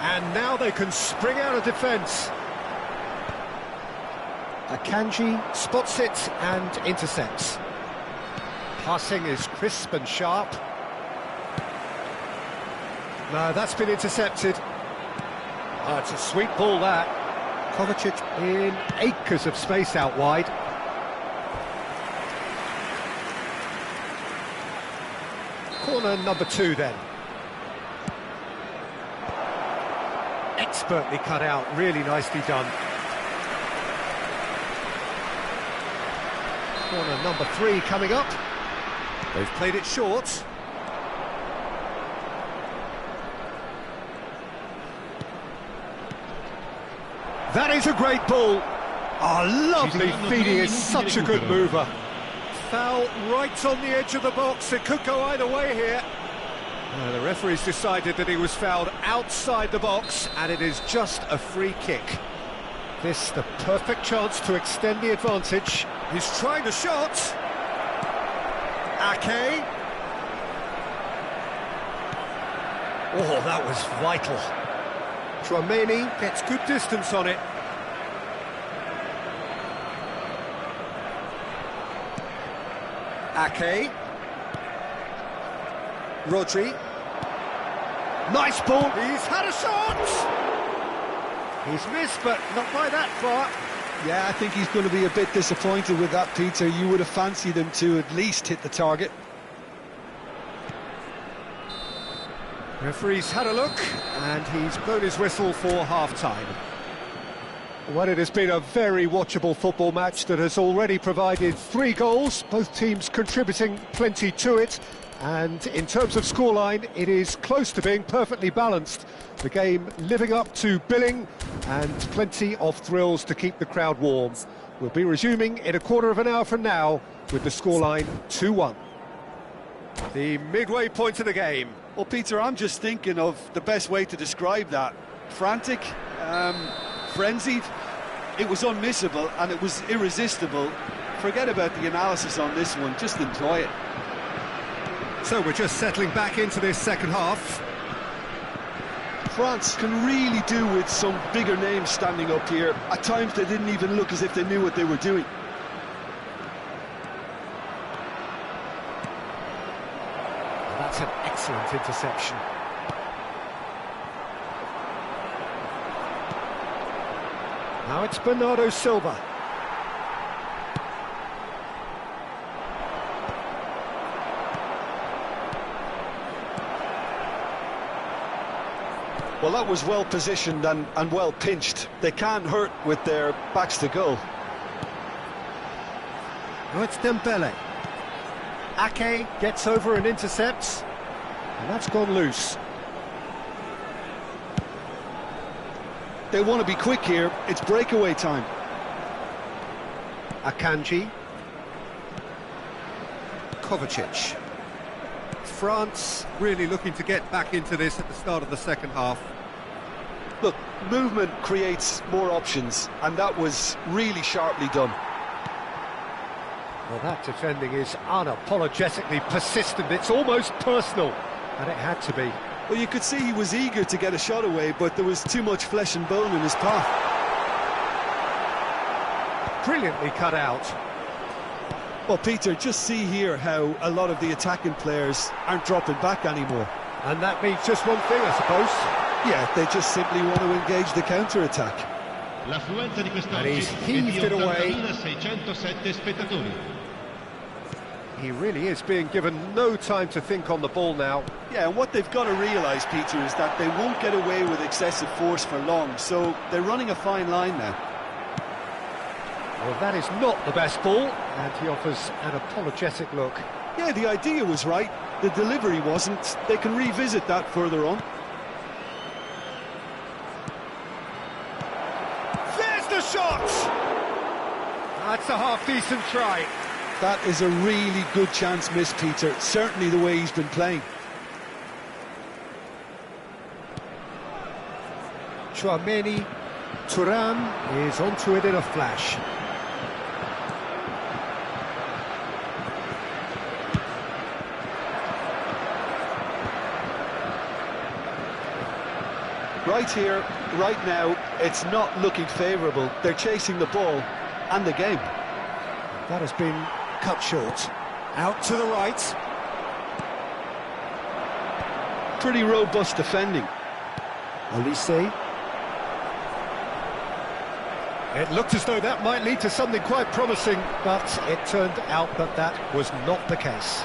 And now they can spring out of defence. Akanji spots it and intercepts. Passing is crisp and sharp. No, that's been intercepted. Oh, it's a sweet ball, that. Kovacic in acres of space out wide. Corner number 2 then. Expertly cut out, really nicely done. Corner number 3 coming up. They've played it short. That is a great ball. Oh, lovely feeding, is such a good mover. Foul right on the edge of the box, it could go either way here. The referee's decided that he was fouled outside the box, and it is just a free kick. This the perfect chance to extend the advantage. He's trying the shot. Ake. Oh, that was vital. Tchouameni gets good distance on it. Ake. Rodri. Nice ball. He's had a shot. He's missed, but not by that far. Yeah, I think he's going to be a bit disappointed with that, Peter. You would have fancied him to at least hit the target. Referee's had a look, and he's blown his whistle for half-time. Well, it has been a very watchable football match that has already provided 3 goals, both teams contributing plenty to it. And in terms of scoreline, it is close to being perfectly balanced. The game living up to billing, and plenty of thrills to keep the crowd warm. We'll be resuming in a quarter of an hour from now with the scoreline 2-1. The midway point of the game. Well, Peter, I'm just thinking of the best way to describe that. Frantic, frenzied. It was unmissable and it was irresistible. Forget about the analysis on this one, just enjoy it. So we're just settling back into this second half. France can really do with some bigger names standing up here. At times they didn't even look as if they knew what they were doing. That's an excellent interception. Now it's Bernardo Silva. Well, that was well positioned and well pinched. They can't hurt with their backs to goal. Now it's Dembele. Ake gets over and intercepts, and that's gone loose. They want to be quick here. It's breakaway time. Akanji. Kovacic. France really looking to get back into this at the start of the second half. Look, movement creates more options, and that was really sharply done. Well, that defending is unapologetically persistent. It's almost personal, and it had to be. Well, you could see he was eager to get a shot away, but there was too much flesh and bone in his path. Brilliantly cut out. Well, Peter, just see here how a lot of the attacking players aren't dropping back anymore. And that means just one thing, I suppose. Yeah, they just simply want to engage the counter-attack. L'affluenza di And quest'oggi he's è di heaved it away. 80.607 spettatori. He really is being given no time to think on the ball now. Yeah, and what they've got to realise, Peter, is that they won't get away with excessive force for long, so they're running a fine line now. Well, that is not the best ball, and he offers an apologetic look. Yeah, the idea was right, the delivery wasn't. They can revisit that further on. There's the shot! That's a half-decent try. That is a really good chance missed, Peter, certainly the way he's been playing. Tchouameni, Thuram is onto it in a flash. Right here, right now, it's not looking favourable. They're chasing the ball and the game. That has been cut short. Out to the right. Pretty robust defending. Olise. It looked as though that might lead to something quite promising, but it turned out that that was not the case.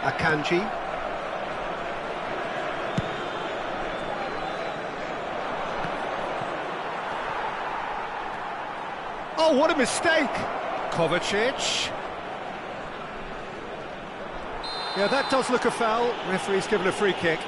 Akanji. Oh, what a mistake! Kovacic. Yeah, that does look a foul. Referee's given a free kick.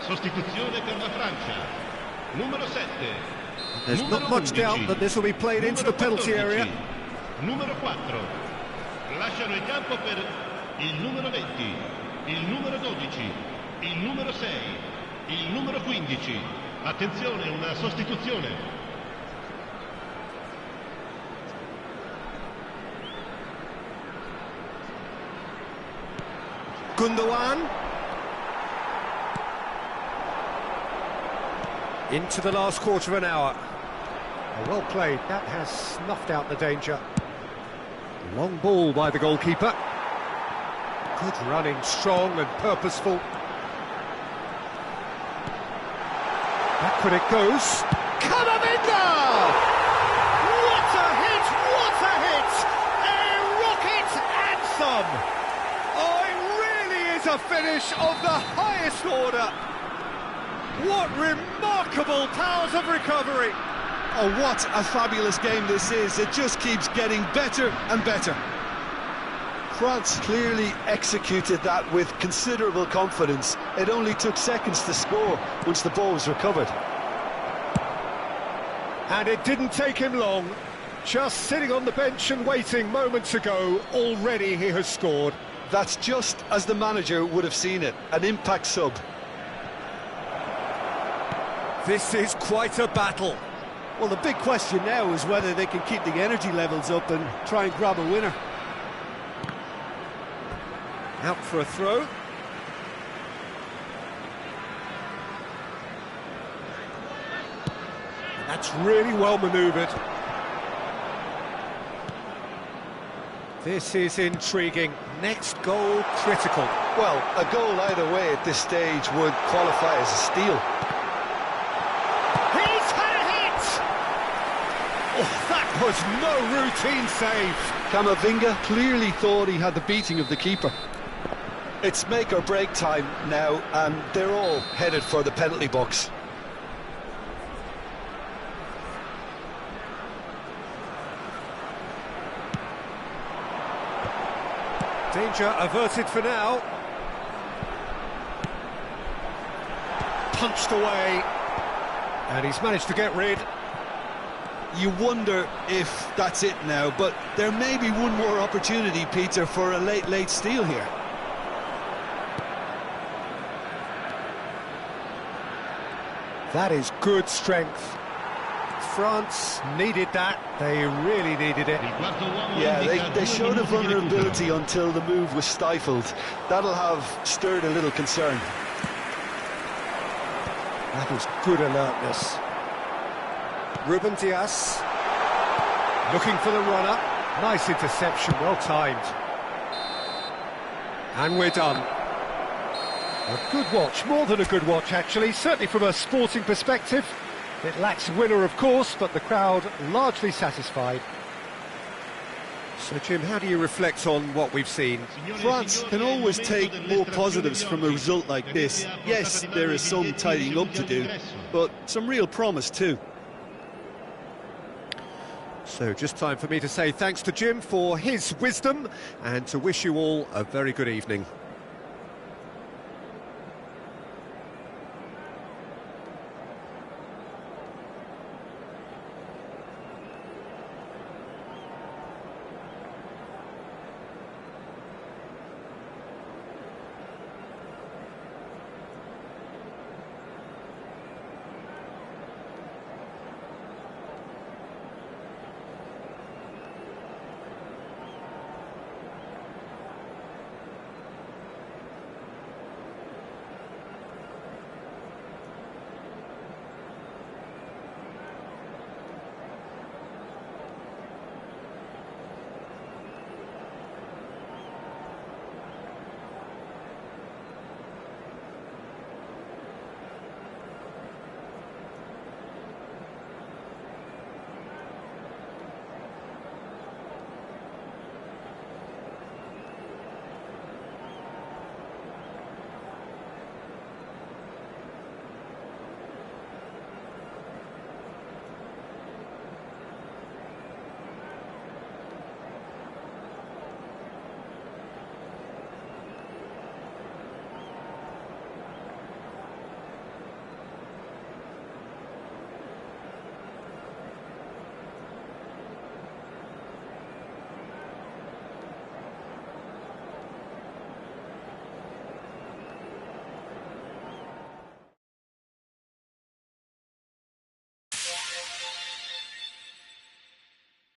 Sostituzione per la Francia. Numero 7. There's not much doubt that this will be played into the penalty area. Numero 4. Lasciano il campo per il numero 20, il numero 12, il numero 6, il numero 15. Attenzione, una sostituzione. Gundogan. Into the last quarter of an hour. Well played, that has snuffed out the danger. Long ball by the goalkeeper. Good running, strong and purposeful. Backward it goes. Camavinga! What a hit! What a hit! A rocket anthem! Oh, it really is a finish of the highest order. What remarkable powers of recovery! Oh, what a fabulous game this is. It just keeps getting better and better. France clearly executed that with considerable confidence. It only took seconds to score once the ball was recovered. And it didn't take him long. Just sitting on the bench and waiting moments ago, already he has scored. That's just as the manager would have seen it, an impact sub. This is quite a battle. Well, the big question now is whether they can keep the energy levels up and try and grab a winner. Out for a throw. That's really well manoeuvred. This is intriguing. Next goal critical. Well, a goal either way at this stage would qualify as a steal. He's had a hit! Oh, that was no routine save. Camavinga clearly thought he had the beating of the keeper. It's make or break time now, and they're all headed for the penalty box. Danger averted for now. Punched away. And he's managed to get rid. You wonder if that's it now, but there may be one more opportunity, Peter, for a late steal here. That is good strength. France needed that. They really needed it. Yeah, they showed a vulnerability until the move was stifled. That'll have stirred a little concern. That was good alertness. Ruben Dias looking for the runner. Nice interception, well timed. And we're done. A good watch, more than a good watch actually, certainly from a sporting perspective. It lacks winner, of course, but the crowd largely satisfied. So, Jim, how do you reflect on what we've seen? France can always take more positives from a result like this. Yes, there is some tidying up to do, but some real promise too. So, just time for me to say thanks to Jim for his wisdom and to wish you all a very good evening.